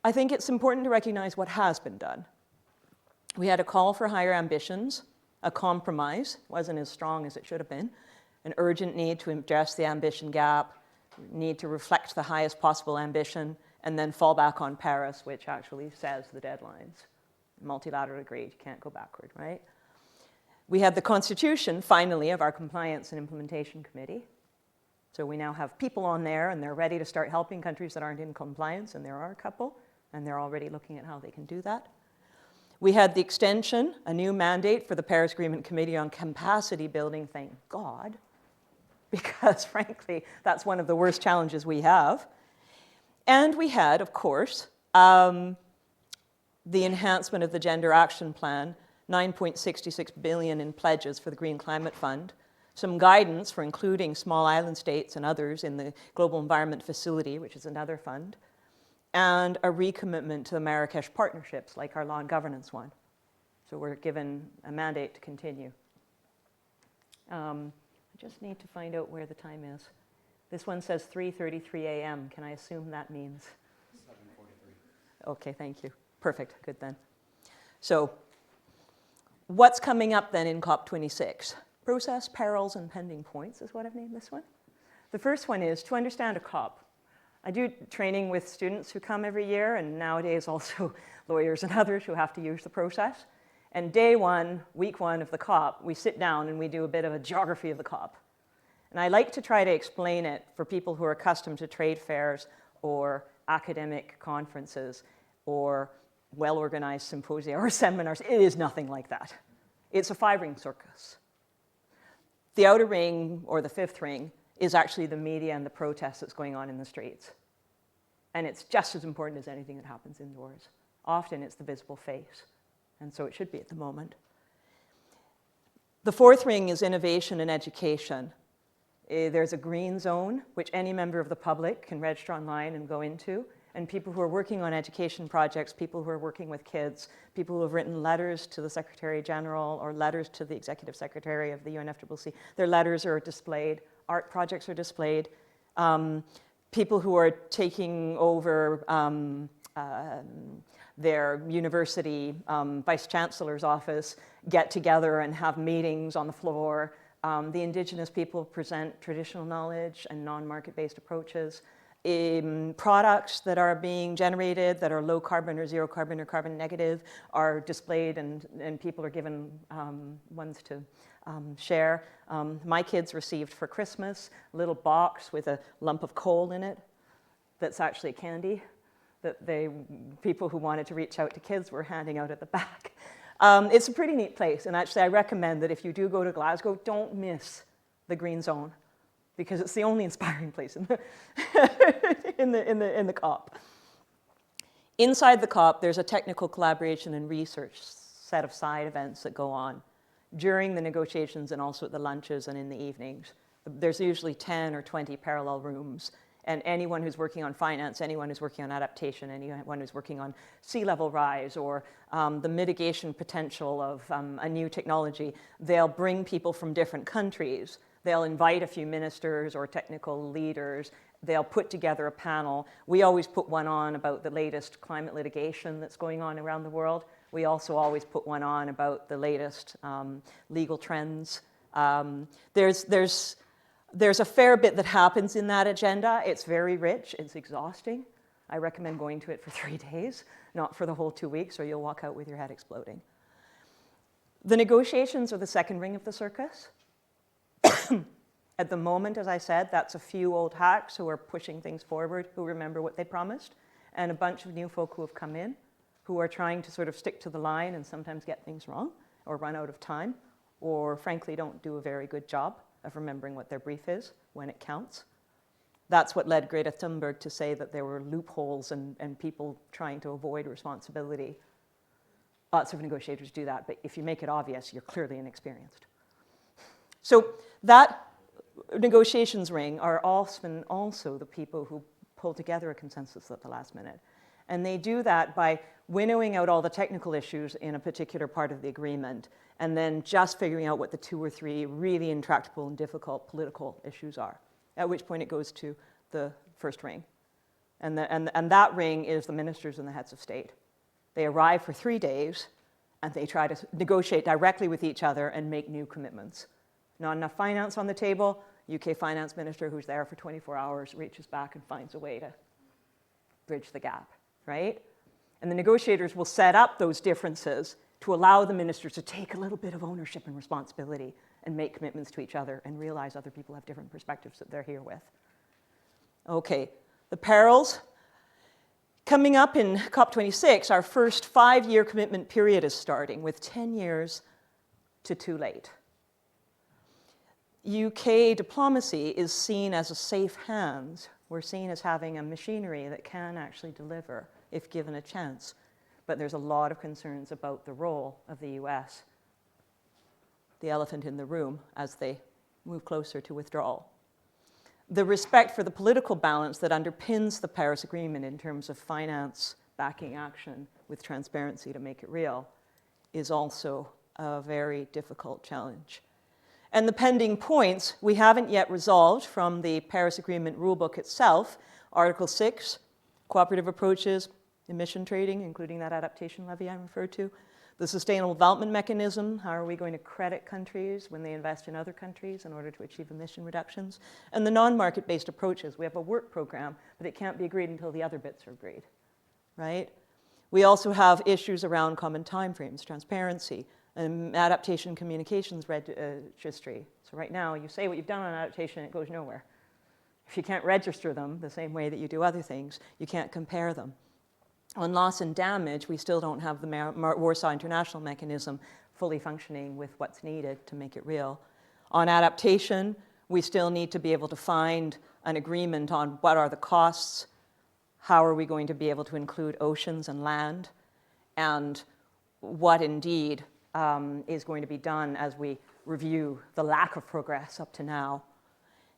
S2: I think it's important to recognize what has been done. We had a call for higher ambitions, a compromise, wasn't as strong as it should have been, an urgent need to address the ambition gap, need to reflect the highest possible ambition, and then fall back on Paris, which actually says the deadlines. Multilateral agreed, you can't go backward, right? We had the constitution, finally, of our Compliance and Implementation Committee. So we now have people on there, and they're ready to start helping countries that aren't in compliance, and there are a couple, and they're already looking at how they can do that. We had the extension, a new mandate for the Paris Agreement Committee on capacity building, thank God, because frankly, that's one of the worst challenges we have. And we had, of course, the enhancement of the Gender Action Plan, 9.66 billion in pledges for the Green Climate Fund, some guidance for including small island states and others in the Global Environment Facility, which is another fund, and a recommitment to the Marrakesh partnerships, like our law and governance one. So we're given a mandate to continue. I just need to find out where the time is. This one says 3:33 a.m. Can I assume that means? 7:43. Okay, thank you. Perfect, good then. So what's coming up then in COP26? Process, perils, and pending points is what I've named this one. The first one is to understand a COP. I do training with students who come every year, and nowadays also lawyers and others who have to use the process. And day one, week one of the COP, we sit down and we do a bit of a geography of the COP. And I like to try to explain it for people who are accustomed to trade fairs or academic conferences or well-organized symposia or seminars. It is nothing like that. It's a 5-ring circus. The outer ring, or the 5th ring, is actually the media and the protests that's going on in the streets. And it's just as important as anything that happens indoors. Often it's the visible face, and so it should be at the moment. The 4th ring is innovation and education. There's a green zone, which any member of the public can register online and go into, and people who are working on education projects, people who are working with kids, people who have written letters to the Secretary General or letters to the Executive Secretary of the UNFCCC, their letters are displayed, art projects are displayed, people who are taking over their university vice chancellor's office get together and have meetings on the floor. The indigenous people present traditional knowledge and non-market-based approaches. Products that are being generated that are low carbon or zero carbon or carbon negative are displayed, and people are given ones to share. My kids received for Christmas a little box with a lump of coal in it that's actually candy that people who wanted to reach out to kids were handing out at the back. It's a pretty neat place, and actually I recommend that if you do go to Glasgow, don't miss the Green Zone, because it's the only inspiring place in the COP. Inside the COP, there's a technical collaboration and research set of side events that go on during the negotiations and also at the lunches and in the evenings. There's usually 10 or 20 parallel rooms, and anyone who's working on finance, anyone who's working on adaptation, anyone who's working on sea level rise or the mitigation potential of a new technology, they'll bring people from different countries. They'll invite a few ministers or technical leaders they'll put together a panel. We always put one on about the latest climate litigation that's going on around the world. We also always put one on about the latest legal trends. There's a fair bit that happens in that agenda. It's very rich. It's exhausting. I recommend going to it for 3 days, not for the whole 2 weeks, or you'll walk out with your head exploding. The negotiations are the second ring of the circus. At the moment, as I said, that's a few old hacks who are pushing things forward, who remember what they promised, and a bunch of new folk who have come in, who are trying to sort of stick to the line and sometimes get things wrong, or run out of time, or frankly don't do a very good job of remembering what their brief is when it counts. That's what led Greta Thunberg to say that there were loopholes and people trying to avoid responsibility. Lots of negotiators do that, but if you make it obvious, you're clearly inexperienced. So that negotiations ring are often also the people who pull together a consensus at the last minute. And they do that by winnowing out all the technical issues in a particular part of the agreement, and then just figuring out what the 2 or 3 really intractable and difficult political issues are, at which point it goes to the first ring. And that ring is the ministers and the heads of state. They arrive for 3 days, and they try to negotiate directly with each other and make new commitments. Not enough finance on the table. UK finance minister, who's there for 24 hours, reaches back and finds a way to bridge the gap, right? And the negotiators will set up those differences to allow the ministers to take a little bit of ownership and responsibility and make commitments to each other and realize other people have different perspectives that they're here with. Okay, the perils. Coming up in COP26, our first 5-year commitment period is starting, with 10 years to too late. UK diplomacy is seen as a safe hands. We're seen as having a machinery that can actually deliver if given a chance. But there's a lot of concerns about the role of the US, the elephant in the room, as they move closer to withdrawal. The respect for the political balance that underpins the Paris Agreement in terms of finance backing action with transparency to make it real is also a very difficult challenge. And the pending points we haven't yet resolved from the Paris Agreement rulebook itself: Article 6, cooperative approaches, emission trading, including that adaptation levy I referred to, the Sustainable Development Mechanism, how are we going to credit countries when they invest in other countries in order to achieve emission reductions, and the non-market-based approaches. We have a work program, but it can't be agreed until the other bits are agreed, right? We also have issues around common timeframes, transparency, and adaptation communications registry. So right now, you say what you've done on adaptation, it goes nowhere. If you can't register them the same way that you do other things, you can't compare them. On loss and damage, we still don't have the Warsaw International Mechanism fully functioning with what's needed to make it real. On adaptation, we still need to be able to find an agreement on what are the costs, how are we going to be able to include oceans and land, and what indeed is going to be done as we review the lack of progress up to now.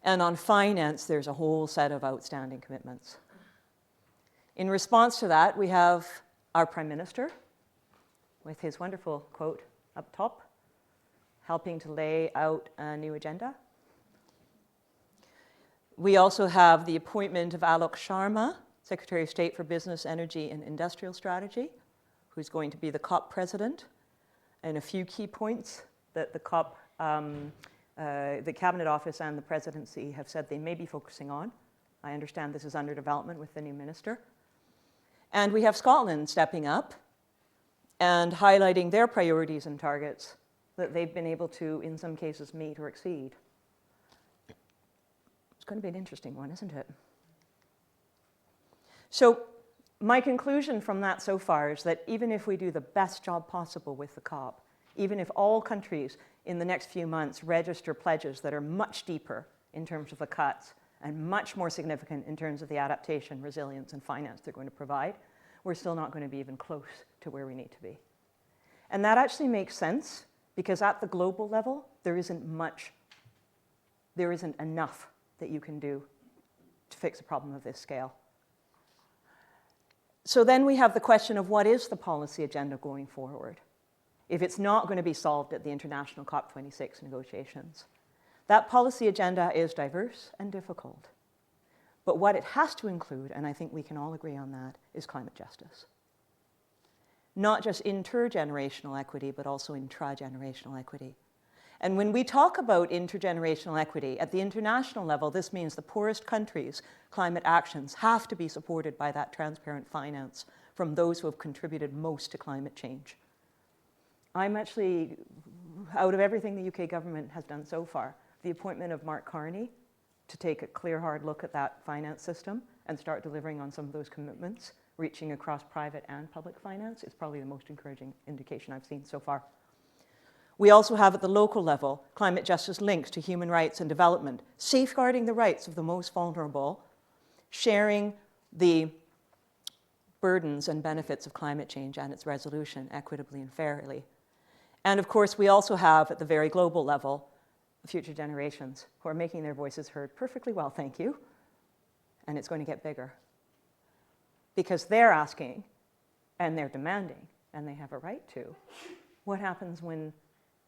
S2: And on finance, there's a whole set of outstanding commitments. In response to that, we have our Prime Minister with his wonderful quote up top, helping to lay out a new agenda. We also have the appointment of Alok Sharma, Secretary of State for Business, Energy and Industrial Strategy, who's going to be the COP president, and a few key points that the COP, the Cabinet Office and the Presidency have said they may be focusing on. I understand this is under development with the new minister. And we have Scotland stepping up and highlighting their priorities and targets that they've been able to, in some cases, meet or exceed. It's going to be an interesting one, isn't it? So my conclusion from that so far is that even if we do the best job possible with the COP, even if all countries in the next few months register pledges that are much deeper in terms of the cuts and much more significant in terms of the adaptation, resilience, and finance they're going to provide, we're still not going to be even close to where we need to be. And that actually makes sense because at the global level, there isn't enough that you can do to fix a problem of this scale. So then we have the question of what is the policy agenda going forward if it's not going to be solved at the international COP26 negotiations. That policy agenda is diverse and difficult. But what it has to include, and I think we can all agree on that, is climate justice. Not just intergenerational equity, but also intragenerational equity. And when we talk about intergenerational equity, at the international level, this means the poorest countries' climate actions have to be supported by that transparent finance from those who have contributed most to climate change. I'm actually, out of everything the UK government has done so far, the appointment of Mark Carney to take a clear, hard look at that finance system and start delivering on some of those commitments, reaching across private and public finance, is probably the most encouraging indication I've seen so far. We also have at the local level climate justice links to human rights and development, safeguarding the rights of the most vulnerable, sharing the burdens and benefits of climate change and its resolution equitably and fairly. And of course, we also have at the very global level future generations who are making their voices heard perfectly well, thank you, and it's going to get bigger. Because they're asking and they're demanding, and they have a right to, what happens when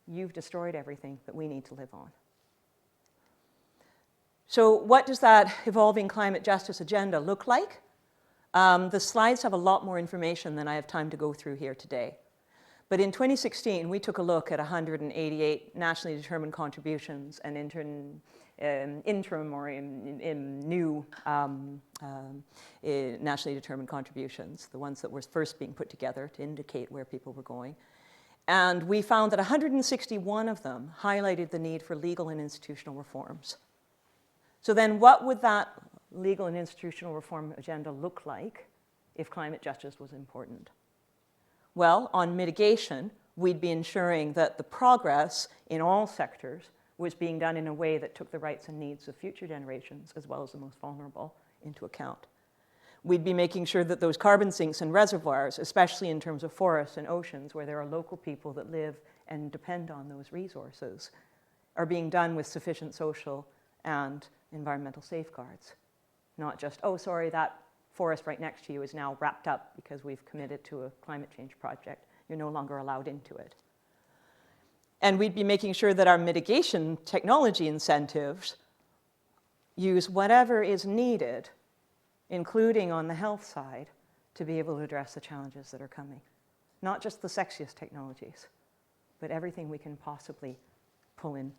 S2: you've destroyed everything that we need to live on? So what does that evolving climate justice agenda look like? The slides have a lot more information than I have time to go through here today. But in 2016, we took a look at 188 nationally determined contributions and interim or new nationally determined contributions, the ones that were first being put together to indicate where people were going. And we found that 161 of them highlighted the need for legal and institutional reforms. So then what would that legal and institutional reform agenda look like if climate justice was important? Well, on mitigation, we'd be ensuring that the progress in all sectors was being done in a way that took the rights and needs of future generations, as well as the most vulnerable, into account. We'd be making sure that those carbon sinks and reservoirs, especially in terms of forests and oceans, where there are local people that live and depend on those resources, are being done with sufficient social and environmental safeguards. Not just, oh, sorry, that forest right next to you is now wrapped up because we've committed to a climate change project. You're no longer allowed into it. And we'd be making sure that our mitigation technology incentives use whatever is needed, including on the health side, to be able to address the challenges that are coming. Not just the sexiest technologies, but everything we can possibly pull in.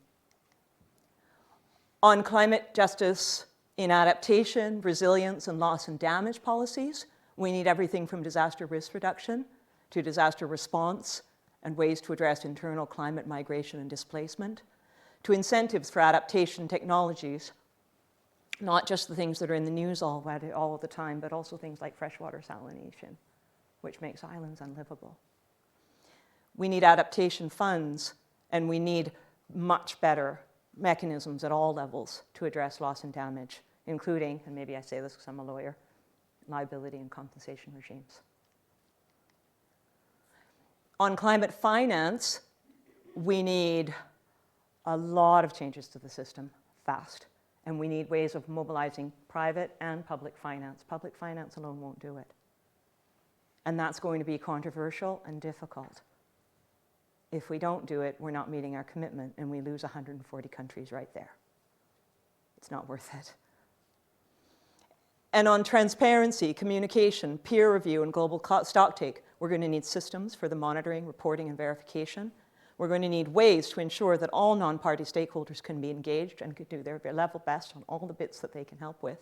S2: On climate justice in adaptation, resilience, and loss and damage policies, we need everything from disaster risk reduction to disaster response and ways to address internal climate migration and displacement, to incentives for adaptation technologies, not just the things that are in the news all the time, but also things like freshwater salination, which makes islands unlivable. We need adaptation funds, and we need much better mechanisms at all levels to address loss and damage, including, and maybe I say this because I'm a lawyer, liability and compensation regimes. On climate finance, we need a lot of changes to the system fast. And we need ways of mobilizing private and public finance. Public finance alone won't do it. And that's going to be controversial and difficult. If we don't do it, we're not meeting our commitment, and we lose 140 countries right there. It's not worth it. And on transparency, communication, peer review, and global stocktake, we're going to need systems for the monitoring, reporting, and verification. We're going to need ways to ensure that all non-party stakeholders can be engaged and can do their level best on all the bits that they can help with.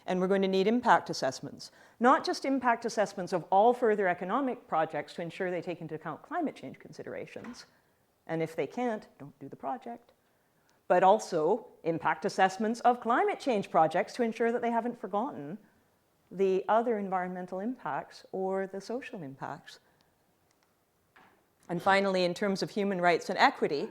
S2: And we're going to need impact assessments, not just impact assessments of all further economic projects to ensure they take into account climate change considerations. And if they can't, don't do the project. But also impact assessments of climate change projects to ensure that they haven't forgotten the other environmental impacts or the social impacts. And finally, in terms of human rights and equity,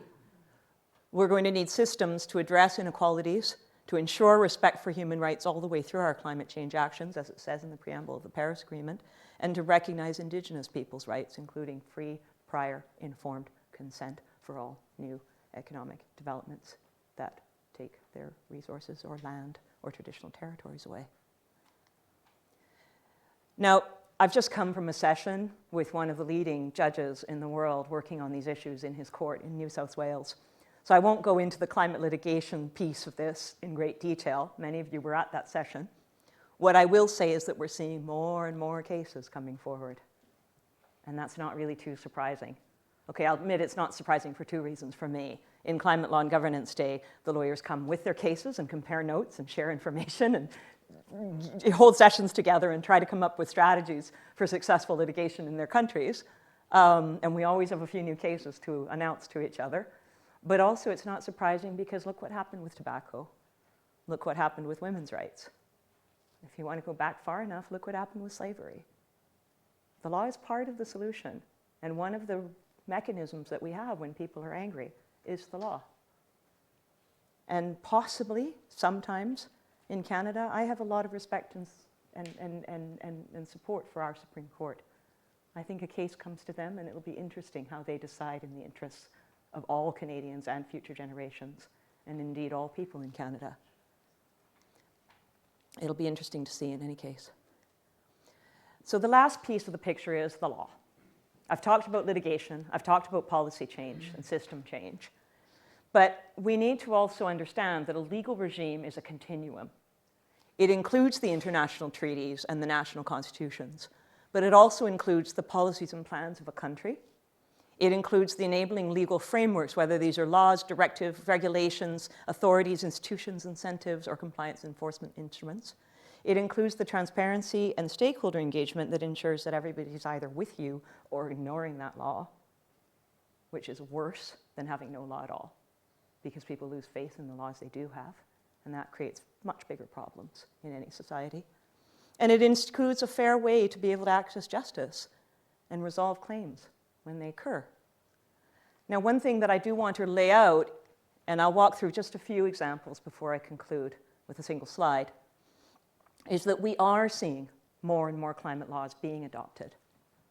S2: we're going to need systems to address inequalities, to ensure respect for human rights all the way through our climate change actions, as it says in the preamble of the Paris Agreement, and to recognize Indigenous peoples' rights, including free, prior, informed consent for all new economic developments that take their resources or land or traditional territories away. Now, I've just come from a session with one of the leading judges in the world working on these issues in his court in New South Wales. So I won't go into the climate litigation piece of this in great detail. Many of you were at that session. What I will say is that we're seeing more and more cases coming forward. And that's not really too surprising. Okay, I'll admit it's not surprising for two reasons for me. In Climate Law and Governance Day, the lawyers come with their cases and compare notes and share information and hold sessions together and try to come up with strategies for successful litigation in their countries. And we always have a few new cases to announce to each other. But also it's not surprising because look what happened with tobacco. Look what happened with women's rights. If you want to go back far enough, look what happened with slavery. The law is part of the solution. And one of the mechanisms that we have when people are angry is the law. And possibly, sometimes, in Canada, I have a lot of respect and support for our Supreme Court. I think a case comes to them and it'll be interesting how they decide in the interests of all Canadians and future generations, and indeed all people in Canada. It'll be interesting to see in any case. So the last piece of the picture is the law. I've talked about litigation, I've talked about policy change and system change, but we need to also understand that a legal regime is a continuum. It includes the international treaties and the national constitutions, but it also includes the policies and plans of a country. It includes the enabling legal frameworks, whether these are laws, directives, regulations, authorities, institutions, incentives, or compliance enforcement instruments. It includes the transparency and stakeholder engagement that ensures that everybody's either with you or ignoring that law, which is worse than having no law at all, because people lose faith in the laws they do have, and that creates much bigger problems in any society. And it includes a fair way to be able to access justice and resolve claims when they occur. Now, one thing that I do want to lay out, and I'll walk through just a few examples before I conclude with a single slide, is that we are seeing more and more climate laws being adopted.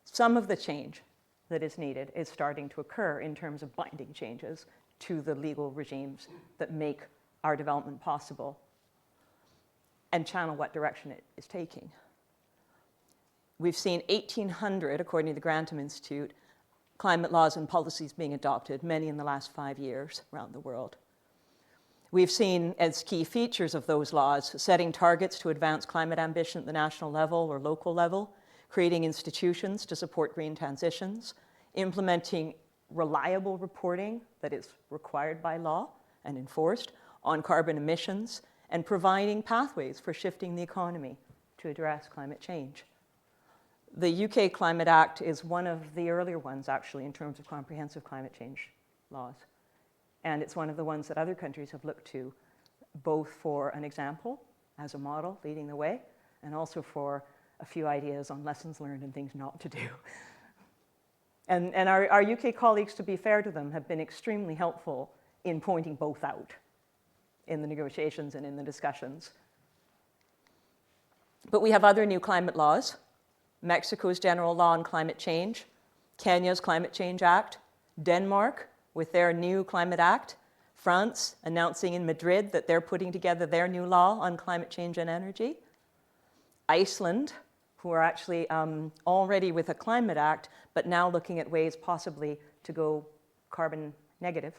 S2: Some of the change that is needed is starting to occur in terms of binding changes to the legal regimes that make our development possible and channel what direction it is taking. We've seen 1,800, according to the Grantham Institute, climate laws and policies being adopted, many in the last 5 years around the world. We've seen as key features of those laws setting targets to advance climate ambition at the national level or local level, creating institutions to support green transitions, implementing reliable reporting that is required by law and enforced on carbon emissions, and providing pathways for shifting the economy to address climate change. The UK Climate Act is one of the earlier ones, actually, in terms of comprehensive climate change laws. And it's one of the ones that other countries have looked to, both for an example as a model leading the way, and also for a few ideas on lessons learned and things not to do. And our UK colleagues, to be fair to them, have been extremely helpful in pointing both out in the negotiations and in the discussions. But we have other new climate laws. Mexico's General Law on Climate Change, Kenya's Climate Change Act, Denmark with their new Climate Act, France announcing in Madrid that they're putting together their new law on climate change and energy, Iceland, who are actually already with a Climate Act, but now looking at ways possibly to go carbon negative,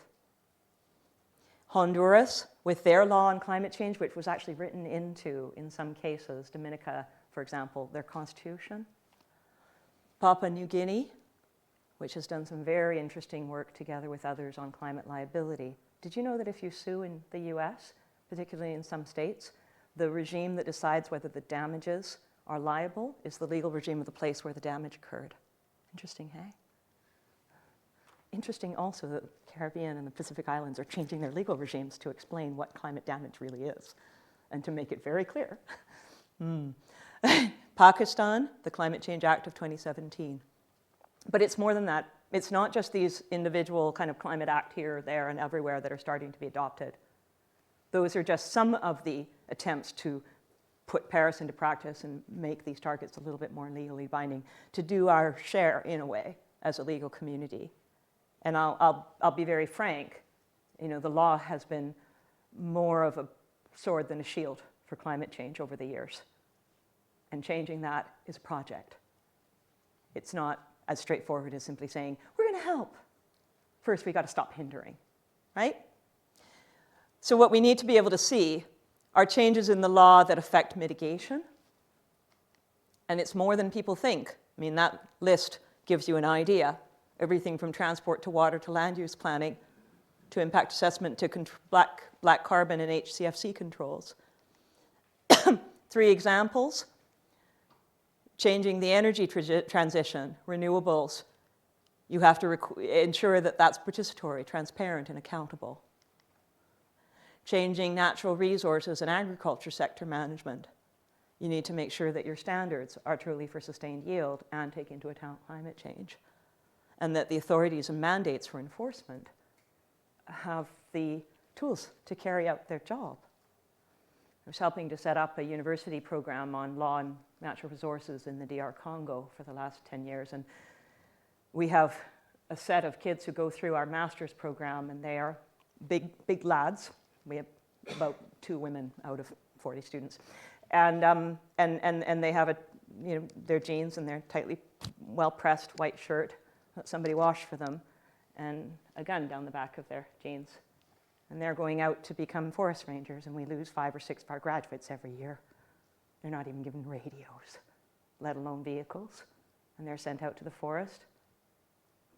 S2: Honduras with their law on climate change, which was actually written into, in some cases, Dominica, for example, their constitution, Papua New Guinea, which has done some very interesting work together with others on climate liability. Did you know that if you sue in the US, particularly in some states, the regime that decides whether the damages are liable is the legal regime of the place where the damage occurred? Interesting, hey? Interesting also that the Caribbean and the Pacific Islands are changing their legal regimes to explain what climate damage really is and to make it very clear. Pakistan, the Climate Change Act of 2017. But it's more than that. It's not just these individual kind of climate act here, there, and everywhere that are starting to be adopted. Those are just some of the attempts to put Paris into practice and make these targets a little bit more legally binding, to do our share, in a way, as a legal community. And I'll be very frank, you know, the law has been more of a sword than a shield for climate change over the years. And changing that is a project. It's not as straightforward as simply saying, we're going to help. First, we got to stop hindering, right? So what we need to be able to see are changes in the law that affect mitigation. And it's more than people think. I mean, that list gives you an idea. Everything from transport to water to land use planning to impact assessment to black carbon and HCFC controls. 3 examples: changing the energy transition, renewables. You have to ensure that that's participatory, transparent, and accountable. Changing natural resources and agriculture sector management. You need to make sure that your standards are truly for sustained yield and take into account climate change, and that the authorities and mandates for enforcement have the tools to carry out their job. I was helping to set up a university program on law and natural resources in the DR Congo for the last 10 years, and we have a set of kids who go through our master's program, and they are big lads. We have about 2 women out of 40 students. And they have their jeans and their tightly well-pressed white shirt that somebody washed for them, and a gun down the back of their jeans. And they're going out to become forest rangers, and we lose 5 or 6 of our graduates every year. They're not even given radios, let alone vehicles. And they're sent out to the forest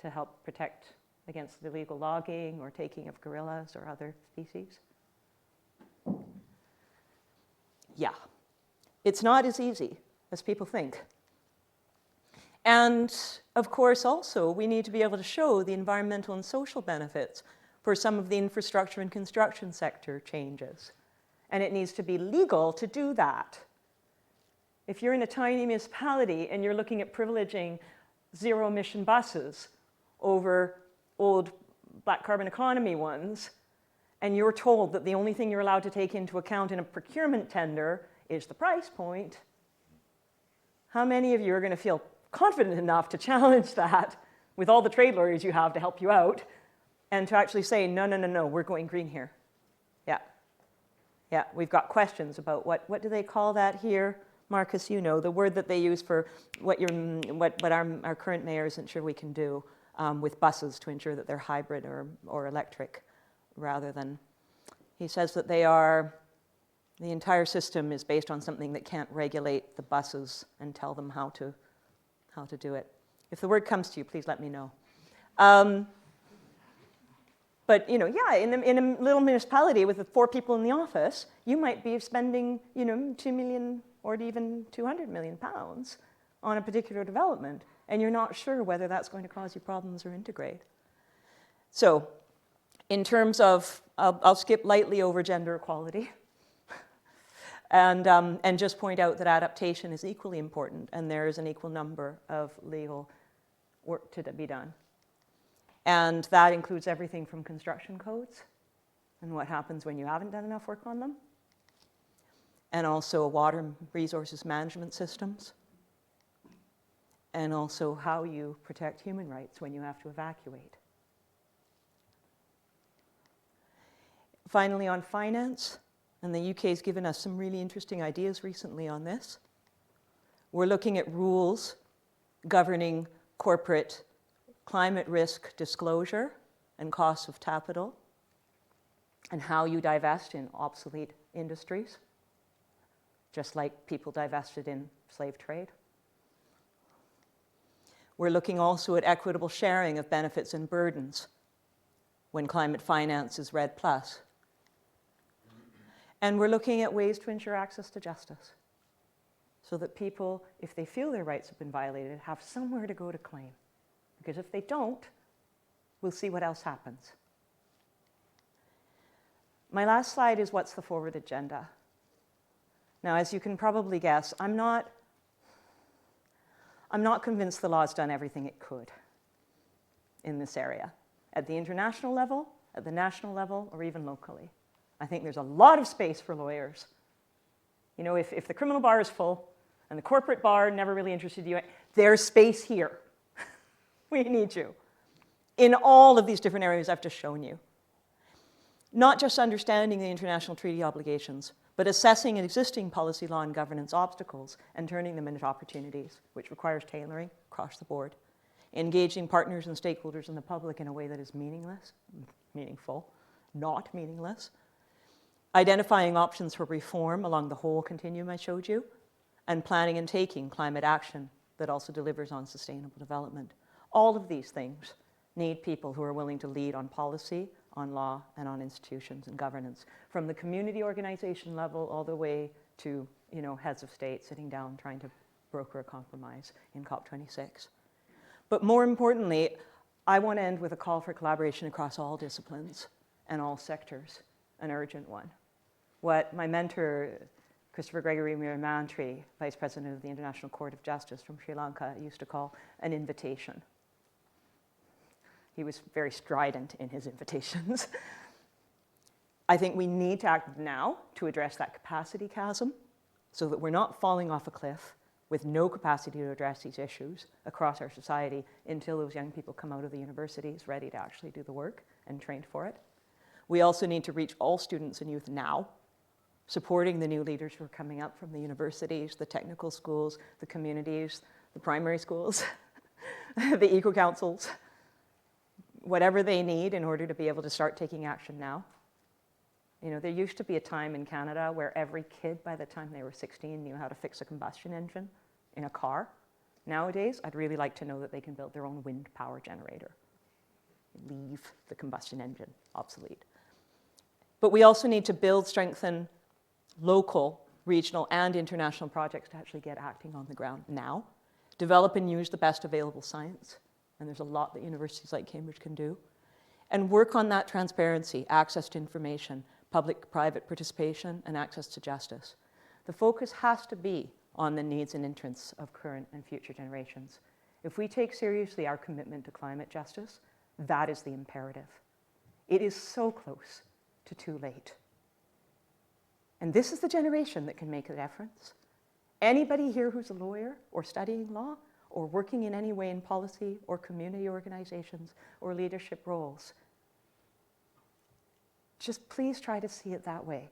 S2: to help protect against illegal logging or taking of gorillas or other species. Yeah, it's not as easy as people think. And of course, also, we need to be able to show the environmental and social benefits for some of the infrastructure and construction sector changes. And it needs to be legal to do that. If you're in a tiny municipality and you're looking at privileging zero-emission buses over old black carbon economy ones, and you're told that the only thing you're allowed to take into account in a procurement tender is the price point, how many of you are going to feel confident enough to challenge that with all the trade lawyers you have to help you out and to actually say, no, we're going green here? Yeah, we've got questions about what do they call that here? Marcus, you know, the word that they use for what our current mayor isn't sure we can do with buses to ensure that they're hybrid or electric rather than, he says that the entire system is based on something that can't regulate the buses and tell them how to do it. If the word comes to you, please let me know. But in a little municipality with 4 people in the office, you might be spending 2 million or even 200 million pounds on a particular development, and you're not sure whether that's going to cause you problems or integrate. So, in terms of, I'll skip lightly over gender equality, and just point out that adaptation is equally important, and there is an equal number of legal work to be done. And that includes everything from construction codes and what happens when you haven't done enough work on them, and also water resources management systems, and also how you protect human rights when you have to evacuate. Finally, on finance, and the UK has given us some really interesting ideas recently on this. We're looking at rules governing corporate climate risk disclosure and costs of capital, and how you divest in obsolete industries, just like people divested in slave trade. We're looking also at equitable sharing of benefits and burdens when climate finance is REDD+. And we're looking at ways to ensure access to justice so that people, if they feel their rights have been violated, have somewhere to go to claim. Because if they don't, we'll see what else happens. My last slide is what's the forward agenda. Now, as you can probably guess, I'm not convinced the law's done everything it could in this area, at the international level, at the national level, or even locally. I think there's a lot of space for lawyers. If the criminal bar is full and the corporate bar never really interested you, there's space here. We need you in all of these different areas I've just shown you. Not just understanding the international treaty obligations, but assessing existing policy law and governance obstacles and turning them into opportunities, which requires tailoring across the board. Engaging partners and stakeholders in the public in a way that is meaningful, not meaningless. identifying options for reform along the whole continuum I showed you, and planning and taking climate action that also delivers on sustainable development. All of these things need people who are willing to lead on policy, on law, and on institutions and governance, from the community organization level all the way to, you know, heads of state sitting down trying to broker a compromise in COP26. But more importantly, I want to end with a call for collaboration across all disciplines and all sectors, an urgent one. What my mentor, Christopher Gregory Mantri, Vice President of the International Court of Justice from Sri Lanka, used to call an invitation. He was very strident in his invitations. I think we need to act now to address that capacity chasm so that we're not falling off a cliff with no capacity to address these issues across our society until those young people come out of the universities ready to actually do the work and trained for it. We also need to reach all students and youth now, supporting the new leaders who are coming up from the universities, the technical schools, the communities, the primary schools, the eco-councils, whatever they need in order to be able to start taking action now. You know, there used to be a time in Canada where every kid by the time they were 16 knew how to fix a combustion engine in a car. Nowadays, I'd really like to know that they can build their own wind power generator. Leave the combustion engine obsolete. But we also need to build, strengthen local, regional, and international projects to actually get acting on the ground now. Develop and use the best available science. And there's a lot that universities like Cambridge can do. And work on that transparency, access to information, public-private participation, and access to justice. The focus has to be on the needs and interests of current and future generations. If we take seriously our commitment to climate justice, that is the imperative. It is so close to too late. And this is the generation that can make a difference. Anybody here who's a lawyer or studying law or working in any way in policy or community organizations or leadership roles, just please try to see it that way.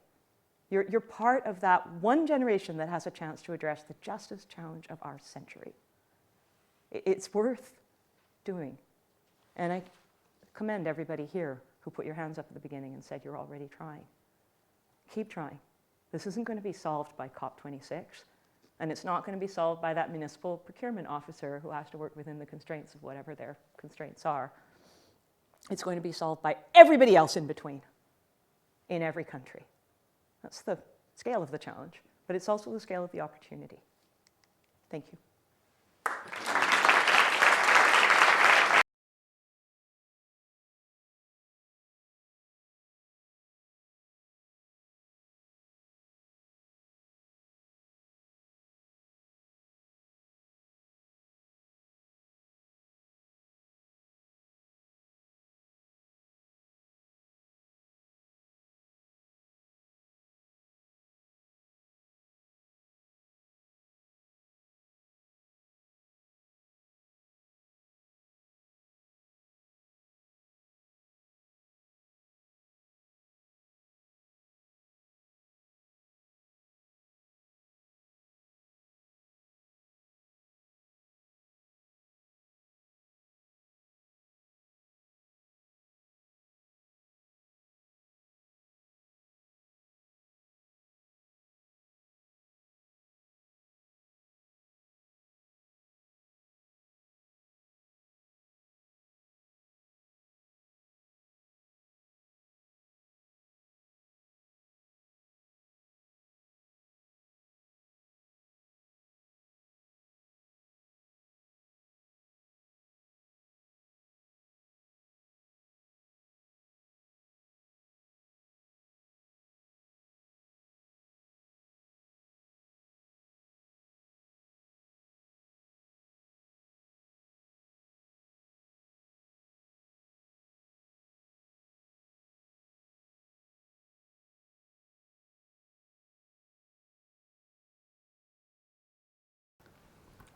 S2: You're part of that one generation that has a chance to address the justice challenge of our century. It's worth doing. And I commend everybody here who put your hands up at the beginning and said you're already trying. Keep trying. This isn't going to be solved by COP26, and it's not going to be solved by that municipal procurement officer who has to work within the constraints of whatever their constraints are. It's going to be solved by everybody else in between, in every country. That's the scale of the challenge, but it's also the scale of the opportunity. Thank you.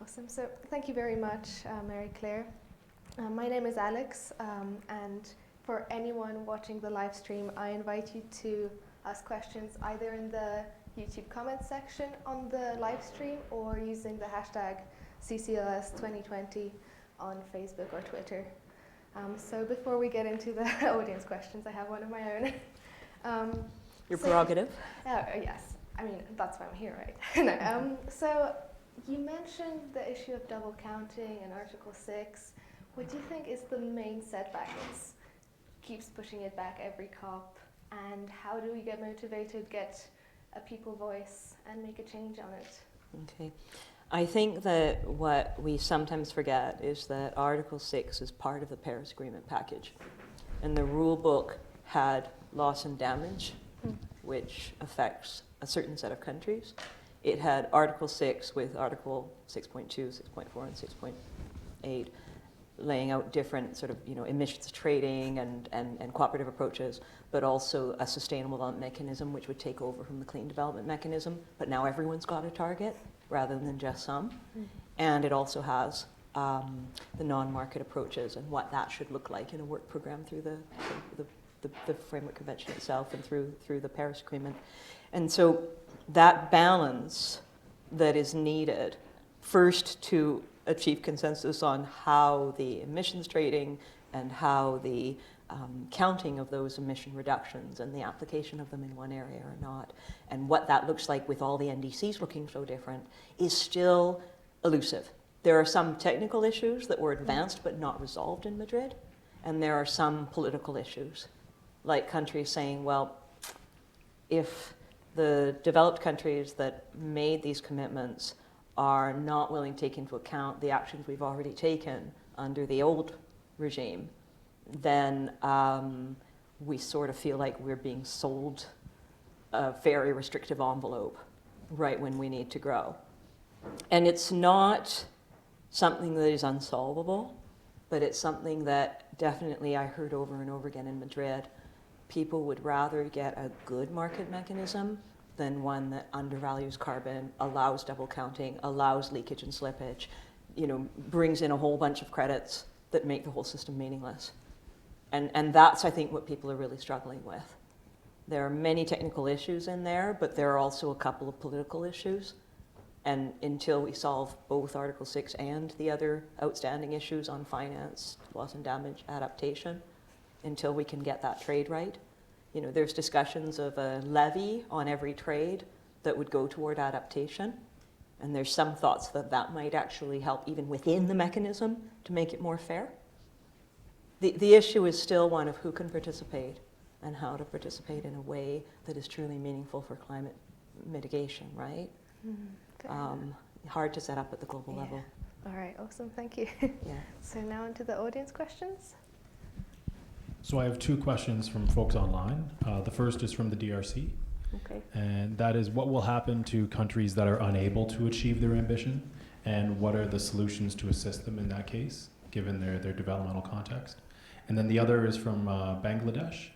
S3: Awesome. So thank you very much, Mary Claire. My name is Alex, and for anyone watching the live stream, I invite you to ask questions either in the YouTube comment section on the live stream or using the hashtag CCLS2020 on Facebook or Twitter. So before we get into the audience questions, I have one of my own.
S2: Your
S3: So-
S2: prerogative.
S3: Yes, I mean, that's why I'm here, right? No, so you mentioned the issue of double counting in Article 6. What do you think is the main setback that keeps pushing it back every COP? And how do we get motivated, get a people voice, and make a change on it?
S2: Okay. I think that what we sometimes forget is that Article 6 is part of the Paris Agreement package. And the rule book had loss and damage, which affects a certain set of countries. It had Article 6 with Article 6.2, 6.4, and 6.8 laying out different sort of, emissions trading and cooperative approaches, but also a sustainable development mechanism which would take over from the clean development mechanism. But now everyone's got a target rather than just some. And it also has the non-market approaches and what that should look like in a work program through the Framework Convention itself and through the Paris Agreement. And so that balance that is needed, first to achieve consensus on how the emissions trading and how the counting of those emission reductions and the application of them in one area or not, and what that looks like with all the NDCs looking so different, is still elusive. There are some technical issues that were advanced but not resolved in Madrid, and there are some political issues, like countries saying, well, if the developed countries that made these commitments are not willing to take into account the actions we've already taken under the old regime, then we sort of feel like we're being sold a very restrictive envelope right when we need to grow. And it's not something that is unsolvable, but it's something that definitely I heard over and over again in Madrid. People would rather get a good market mechanism than one that undervalues carbon, allows double counting, allows leakage and slippage, brings in a whole bunch of credits that make the whole system meaningless. And that's, I think, what people are really struggling with. There are many technical issues in there, but there are also a couple of political issues. And until we solve both Article 6 and the other outstanding issues on finance, loss and damage, adaptation, until we can get that trade right, there's discussions of a levy on every trade that would go toward adaptation. And there's some thoughts that that might actually help even within the mechanism to make it more fair. The issue is still one of who can participate and how to participate in a way that is truly meaningful for climate mitigation, right? Hard to set up at the global level.
S3: All right, awesome, thank you.
S2: Yeah.
S3: So now into the audience questions.
S4: So I have two questions from folks online. The first is from the DRC.
S2: Okay.
S4: And that is, what will happen to countries that are unable to achieve their ambition? And what are the solutions to assist them in that case, given their developmental context? And then the other is from Bangladesh.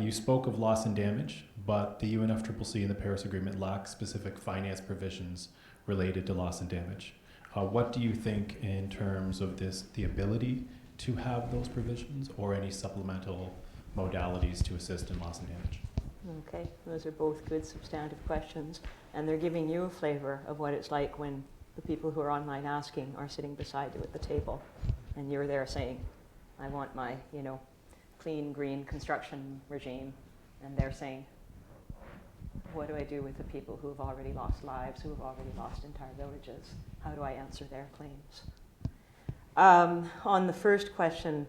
S4: You spoke of loss and damage, but the UNFCCC and the Paris Agreement lack specific finance provisions related to loss and damage. What do you think in terms of the ability to have those provisions or any supplemental modalities to assist in loss and damage?
S2: Okay, those are both good substantive questions, and they're giving you a flavor of what it's like when the people who are online asking are sitting beside you at the table, and you're there saying, I want my, clean, green construction regime, and they're saying, what do I do with the people who have already lost lives, who have already lost entire villages? How do I answer their claims? On the first question,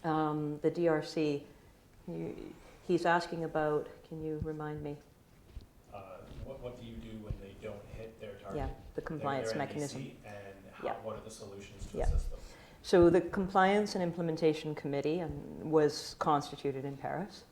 S2: the DRC, he's asking about, can you remind me?
S4: What do you do when they don't hit their target?
S2: Yeah, the compliance
S4: their
S2: mechanism.
S4: NDC, and what are the solutions to
S2: Yeah.
S4: assist them?
S2: So the Compliance and Implementation Committee was constituted in Paris.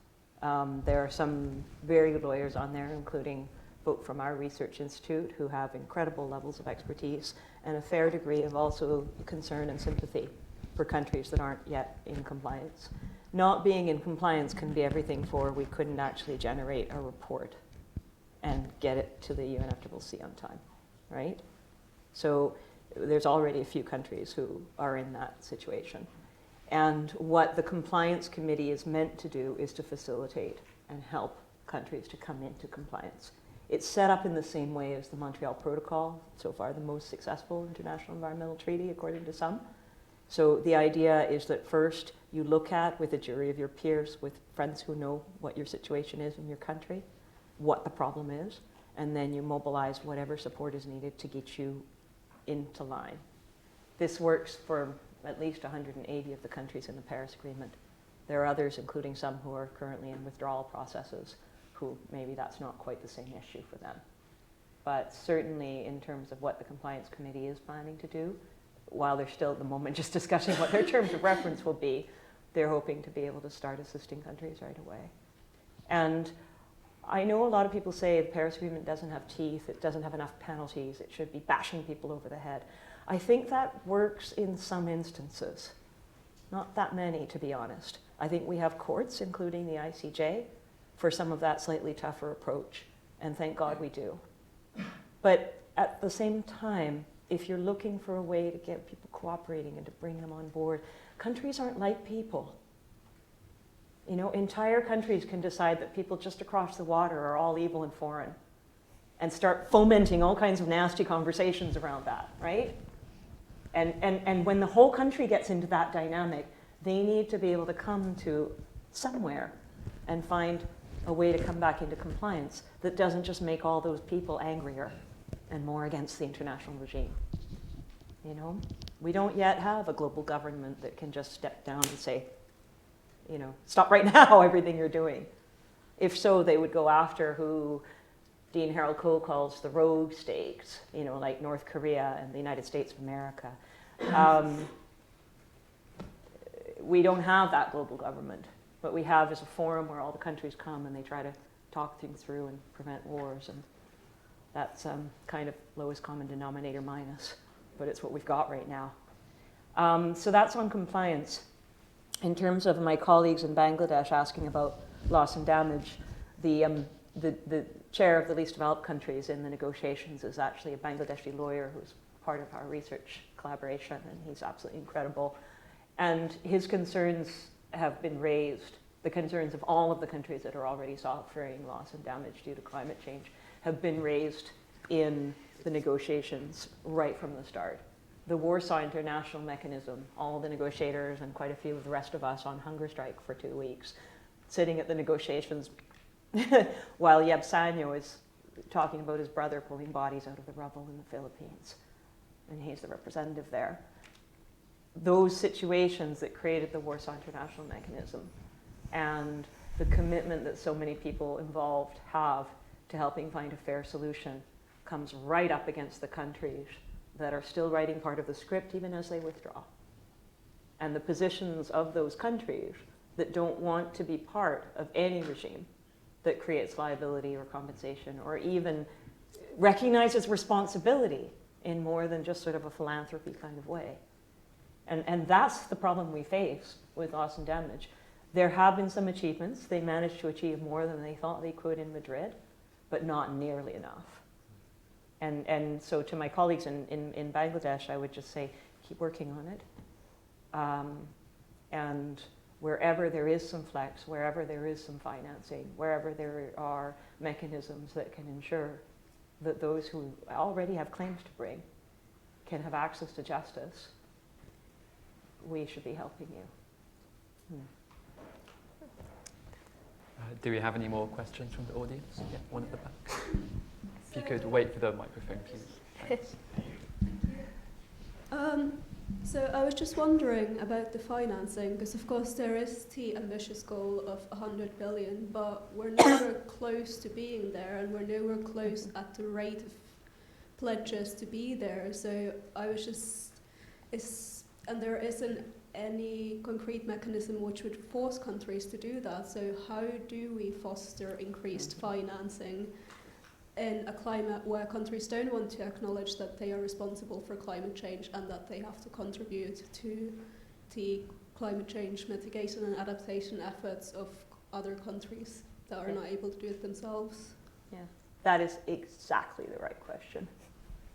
S2: There are some very good lawyers on there, including folk from our research institute who have incredible levels of expertise and a fair degree of also concern and sympathy for countries that aren't yet in compliance. Not being in compliance can be everything for we couldn't actually generate a report and get it to the UNFCCC on time, right? So there's already a few countries who are in that situation. And what the Compliance Committee is meant to do is to facilitate and help countries to come into compliance. It's set up in the same way as the Montreal Protocol, so far the most successful international environmental treaty, according to some. So the idea is that first you look at, with a jury of your peers, with friends who know what your situation is in your country, what the problem is, and then you mobilize whatever support is needed to get you into line. This works for at least 180 of the countries in the Paris Agreement. There are others, including some who are currently in withdrawal processes, who maybe that's not quite the same issue for them. But certainly in terms of what the Compliance Committee is planning to do, while they're still at the moment just discussing what their terms of reference will be, they're hoping to be able to start assisting countries right away. And I know a lot of people say the Paris Agreement doesn't have teeth, it doesn't have enough penalties, it should be bashing people over the head. I think that works in some instances. Not that many, to be honest. I think we have courts, including the ICJ, for some of that slightly tougher approach, and thank God we do. But at the same time, if you're looking for a way to get people cooperating and to bring them on board, countries aren't like people. You know, entire countries can decide that people just across the water are all evil and foreign and start fomenting all kinds of nasty conversations around that, right? And when the whole country gets into that dynamic, they need to be able to come to somewhere and find a way to come back into compliance that doesn't just make all those people angrier and more against the international regime. You know, we don't yet have a global government that can just step down and say, you know, stop right now everything you're doing. If so, they would go after who Dean Harold Cole calls the rogue states, you know, like North Korea and the United States of America. We don't have that global government. What we have is a forum where all the countries come and they try to talk things through and prevent wars. And that's kind of lowest common denominator minus, but it's what we've got right now. So that's on compliance. In terms of my colleagues in Bangladesh asking about loss and damage, the chair of the least developed countries in the negotiations is actually a Bangladeshi lawyer who's part of our research collaboration, and he's absolutely incredible. And his concerns have been raised, the concerns of all of the countries that are already suffering loss and damage due to climate change have been raised in the negotiations right from the start. The Warsaw International Mechanism, all the negotiators and quite a few of the rest of us on hunger strike for 2 weeks, sitting at the negotiations while Yebsanyo is talking about his brother pulling bodies out of the rubble in the Philippines, and he's the representative there. Those situations that created the Warsaw International Mechanism and the commitment that so many people involved have to helping find a fair solution comes right up against the countries that are still writing part of the script even as they withdraw. And the positions of those countries that don't want to be part of any regime that creates liability or compensation or even recognizes responsibility in more than just sort of a philanthropy kind of way. And that's the problem we face with loss and damage. There have been some achievements. They managed to achieve more than they thought they could in Madrid, but not nearly enough. And so to my colleagues in Bangladesh, I would just say, keep working on it. And wherever there is some flex, wherever there is some financing, wherever there are mechanisms that can ensure that those who already have claims to bring can have access to justice, we should be helping you.
S1: Do we have any more questions from the audience? Yeah, one at the back. If you could wait for the microphone, please. Thanks.
S5: So I was just wondering about the financing, because of course there is the ambitious goal of 100 billion, but we're nowhere close to being there, and we're nowhere close at the rate of pledges to be there. So I was just, and there isn't any concrete mechanism which would force countries to do that. So how do we foster increased financing in a climate where countries don't want to acknowledge that they are responsible for climate change and that they have to contribute to the climate change mitigation and adaptation efforts of other countries that are not able to do it themselves?
S2: Yeah, that is exactly the right question.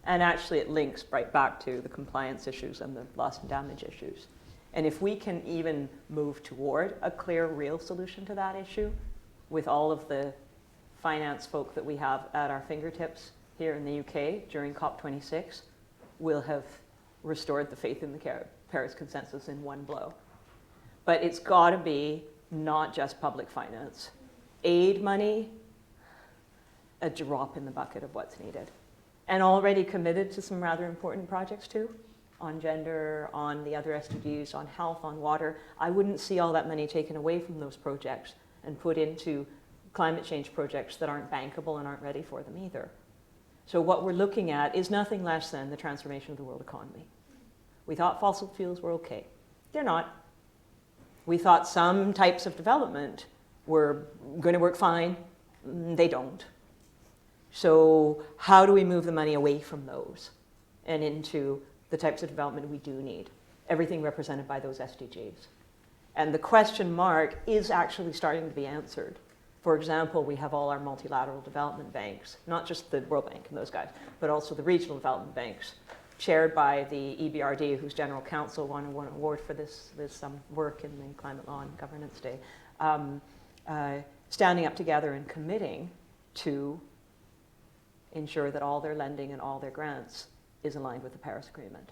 S2: And actually it links right back to the compliance issues and the loss and damage issues. And if we can even move toward a clear, real solution to that issue with all of the finance folk that we have at our fingertips here in the UK during COP26, we'll have restored the faith in the Paris consensus in one blow. But it's got to be not just public finance. Aid money, a drop in the bucket of what's needed. And already committed to some rather important projects too, on gender, on the other SDGs, on health, on water. I wouldn't see all that money taken away from those projects and put into climate change projects that aren't bankable and aren't ready for them either. So what we're looking at is nothing less than the transformation of the world economy. We thought fossil fuels were okay. They're not. We thought some types of development were going to work fine. They don't. So how do we move the money away from those and into the types of development we do need? Everything represented by those SDGs. And the question mark is actually starting to be answered. For example, we have all our multilateral development banks, not just the World Bank and those guys, but also the regional development banks, chaired by the EBRD, whose general counsel won an award for this work in the Climate Law and Governance Day, standing up together and committing to ensure that all their lending and all their grants is aligned with the Paris Agreement.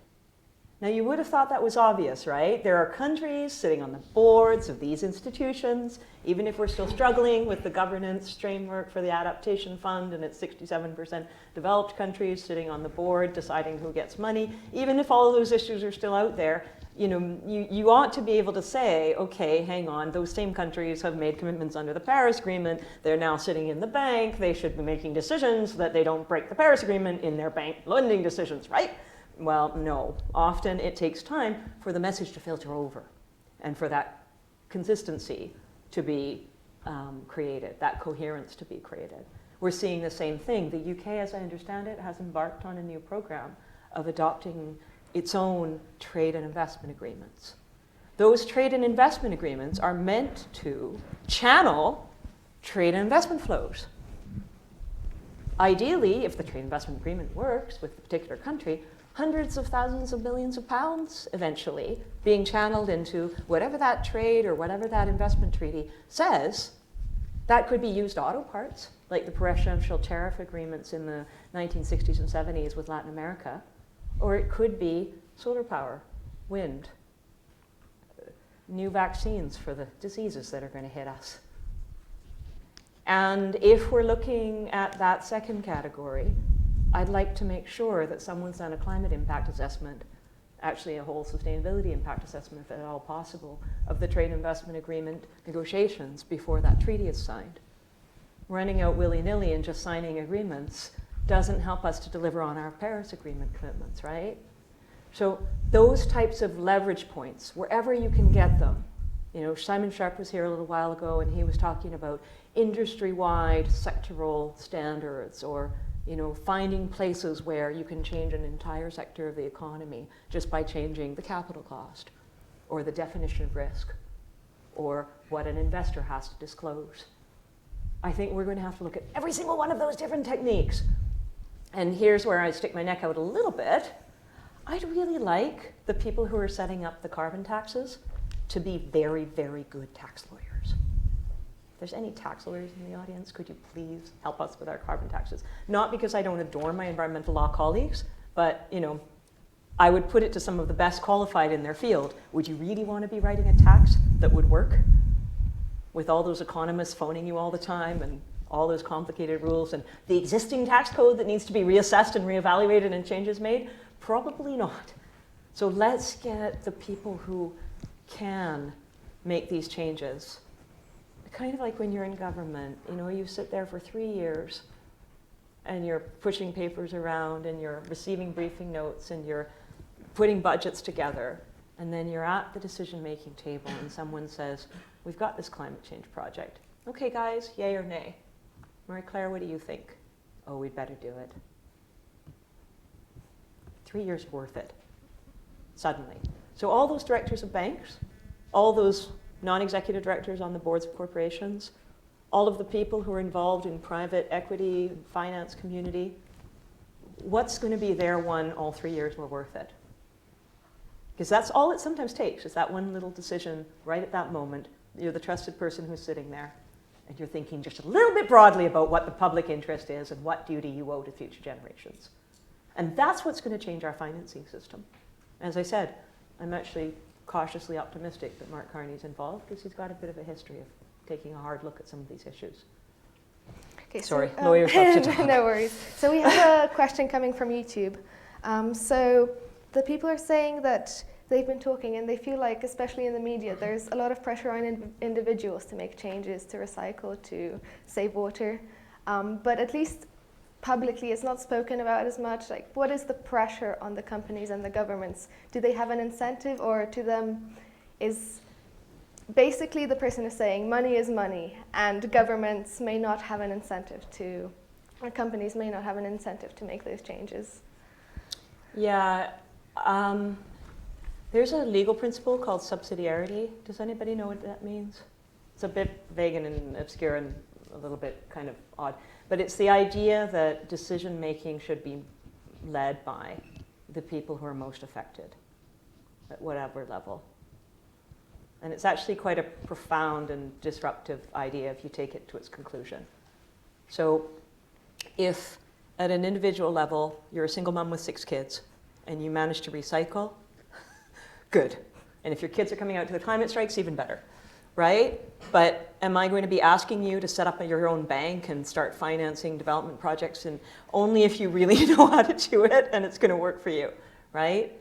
S2: Now, you would have thought that was obvious, right? There are countries sitting on the boards of these institutions, even if we're still struggling with the governance framework for the Adaptation Fund, and it's 67% developed countries sitting on the board deciding who gets money. Even if all of those issues are still out there, you ought to be able to say, okay, hang on, those same countries have made commitments under the Paris Agreement. They're now sitting in the bank. They should be making decisions so that they don't break the Paris Agreement in their bank lending decisions, right? Well, no. Often it takes time for the message to filter over and for that consistency to be created, that coherence to be created. We're seeing the same thing. The UK, as I understand it, has embarked on a new program of adopting its own trade and investment agreements. Those trade and investment agreements are meant to channel trade and investment flows. Ideally, if the trade investment agreement works with the particular country, hundreds of thousands of millions of pounds eventually being channeled into whatever that trade or whatever that investment treaty says. That could be used auto parts, like the preferential tariff agreements in the 1960s and 70s with Latin America, or it could be solar power, wind, new vaccines for the diseases that are going to hit us. And if we're looking at that second category, I'd like to make sure that someone's done a climate impact assessment, actually a whole sustainability impact assessment, if at all possible, of the trade investment agreement negotiations before that treaty is signed. Running out willy-nilly and just signing agreements doesn't help us to deliver on our Paris Agreement commitments, right? So those types of leverage points, wherever you can get them. Simon Sharp was here a little while ago and he was talking about industry-wide sectoral standards, or finding places where you can change an entire sector of the economy just by changing the capital cost, or the definition of risk, or what an investor has to disclose. I think we're going to have to look at every single one of those different techniques. And here's where I stick my neck out a little bit. I'd really like the people who are setting up the carbon taxes to be very, very good tax lawyers. If there's any tax lawyers in the audience, could you please help us with our carbon taxes? Not because I don't adore my environmental law colleagues, but I would put it to some of the best qualified in their field. Would you really want to be writing a tax that would work with all those economists phoning you all the time and all those complicated rules and the existing tax code that needs to be reassessed and reevaluated and changes made? Probably not. So let's get the people who can make these changes. Kind of like when you're in government, you sit there for 3 years and you're pushing papers around and you're receiving briefing notes and you're putting budgets together, and then you're at the decision-making table and someone says, we've got this climate change project. Okay, guys, yay or nay? Marie-Claire, what do you think? Oh, we'd better do it. 3 years worth it, suddenly. So all those directors of banks, all those non-executive directors on the boards of corporations, all of the people who are involved in private equity, finance community, what's going to be their one, all 3 years were worth it? Because that's all it sometimes takes, is that one little decision right at that moment. You're the trusted person who's sitting there, and you're thinking just a little bit broadly about what the public interest is and what duty you owe to future generations. And that's what's going to change our financing system. As I said, I'm actually cautiously optimistic that Mark Carney's involved because he's got a bit of a history of taking a hard look at some of these issues.
S3: Okay,
S2: Sorry, lawyers have to talk.
S3: No worries. So we have a question coming from YouTube. So the people are saying that they've been talking and they feel like, especially in the media, there's a lot of pressure on individuals to make changes, to recycle, to save water. But at least publicly it's not spoken about as much. Like, what is the pressure on the companies and the governments? Do they have an incentive, or to them is basically the person is saying money is money, and governments may not have an incentive to, or companies may not have an incentive to make those changes?
S2: Yeah, there's a legal principle called subsidiarity. Does anybody know what that means? It's a bit vague and obscure and a little bit kind of odd. But it's the idea that decision making should be led by the people who are most affected at whatever level. And it's actually quite a profound and disruptive idea if you take it to its conclusion. So if at an individual level you're a single mom with 6 kids and you manage to recycle, good. And if your kids are coming out to the climate strikes, even better, right? But am I going to be asking you to set up your own bank and start financing development projects, and only if you really know how to do it and it's going to work for you, right?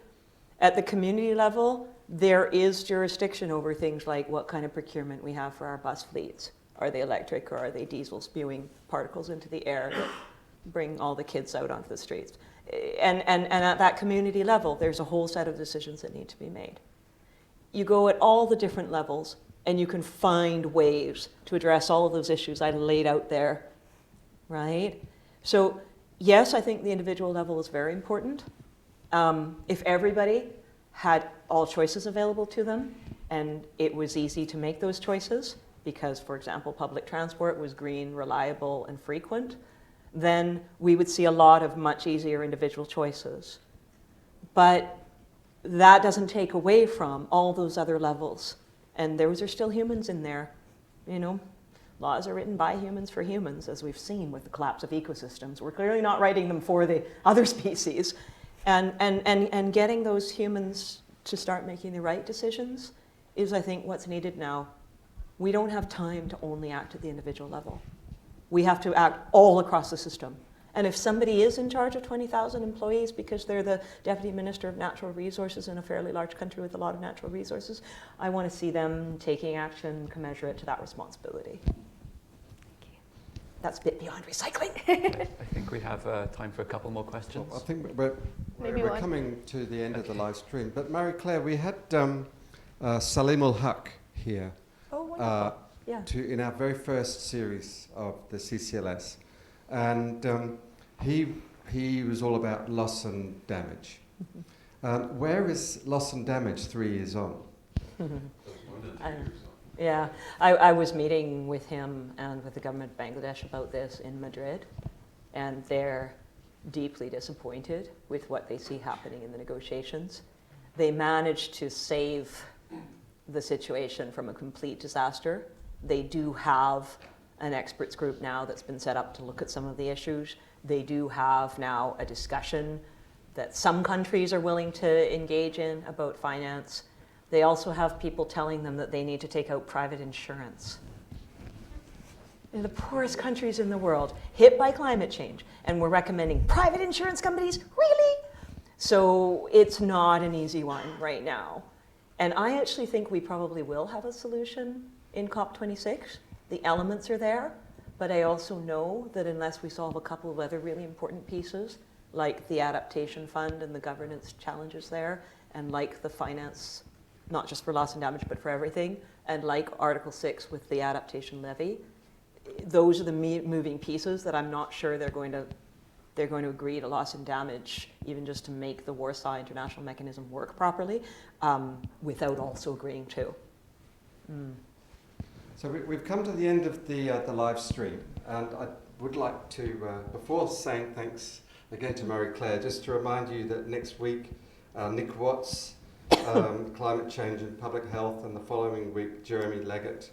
S2: At the community level, there is jurisdiction over things like what kind of procurement we have for our bus fleets. Are they electric or are they diesel, spewing particles into the air that bring all the kids out onto the streets? And at that community level, there's a whole set of decisions that need to be made. You go at all the different levels, and you can find ways to address all of those issues I laid out there, right? So yes, I think the individual level is very important. If everybody had all choices available to them, and it was easy to make those choices, because, for example, public transport was green, reliable, and frequent, then we would see a lot of much easier individual choices. But that doesn't take away from all those other levels. And those are still humans in there. You know, laws are written by humans for humans, as we've seen with the collapse of ecosystems. We're clearly not writing them for the other species. And getting those humans to start making the right decisions is, I think, what's needed now. We don't have time to only act at the individual level. We have to act all across the system. And if somebody is in charge of 20,000 employees because they're the Deputy Minister of Natural Resources in a fairly large country with a lot of natural resources, I want to see them taking action commensurate to that responsibility. That's a bit beyond recycling.
S1: I think we have time for a couple more questions.
S6: Well, I think we're coming to the end of the live stream. But Marie-Claire, we had Salim ul-Haq here in our very first series of the CCLS. And he was all about loss and damage. Where is loss and damage 3 years on?
S2: Yeah, I was meeting with him and with the government of Bangladesh about this in Madrid, and they're deeply disappointed with what they see happening in the negotiations. They managed to save the situation from a complete disaster. They do have an experts group now that's been set up to look at some of the issues. They do have now a discussion that some countries are willing to engage in about finance. They also have people telling them that they need to take out private insurance. In the poorest countries in the world, hit by climate change, and we're recommending private insurance companies? Really? So it's not an easy one right now. And I actually think we probably will have a solution in COP26. The elements are there, but I also know that unless we solve a couple of other really important pieces, like the Adaptation Fund and the governance challenges there, and like the finance, not just for loss and damage, but for everything, and like Article 6 with the adaptation levy, those are the moving pieces that I'm not sure they're going to agree to loss and damage, even just to make the Warsaw International Mechanism work properly, without also agreeing to.
S6: So we've come to the end of the live stream, and I would like to, before saying thanks again to Marie-Claire, just to remind you that next week, Nick Watts, climate change and public health, and the following week, Jeremy Leggett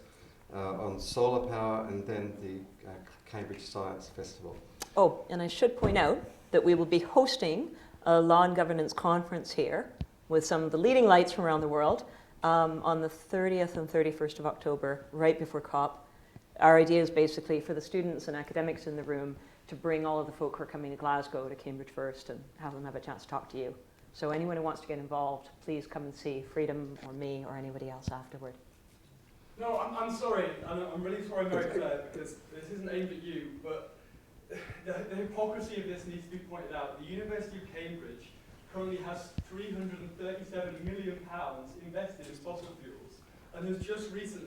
S6: on solar power, and then the Cambridge Science Festival.
S2: Oh, and I should point out that we will be hosting a law and governance conference here with some of the leading lights from around the world on the 30th and 31st of October, right before COP. Our idea is basically for the students and academics in the room to bring all of the folk who are coming to Glasgow to Cambridge first and have them have a chance to talk to you. So anyone who wants to get involved, please come and see Freedom or me or anybody else afterward.
S7: No, I'm sorry. I'm really sorry, Mary Claire, because this isn't aimed at you, but the hypocrisy of this needs to be pointed out. The University of Cambridge currently has £337 million invested in fossil fuels and has just recently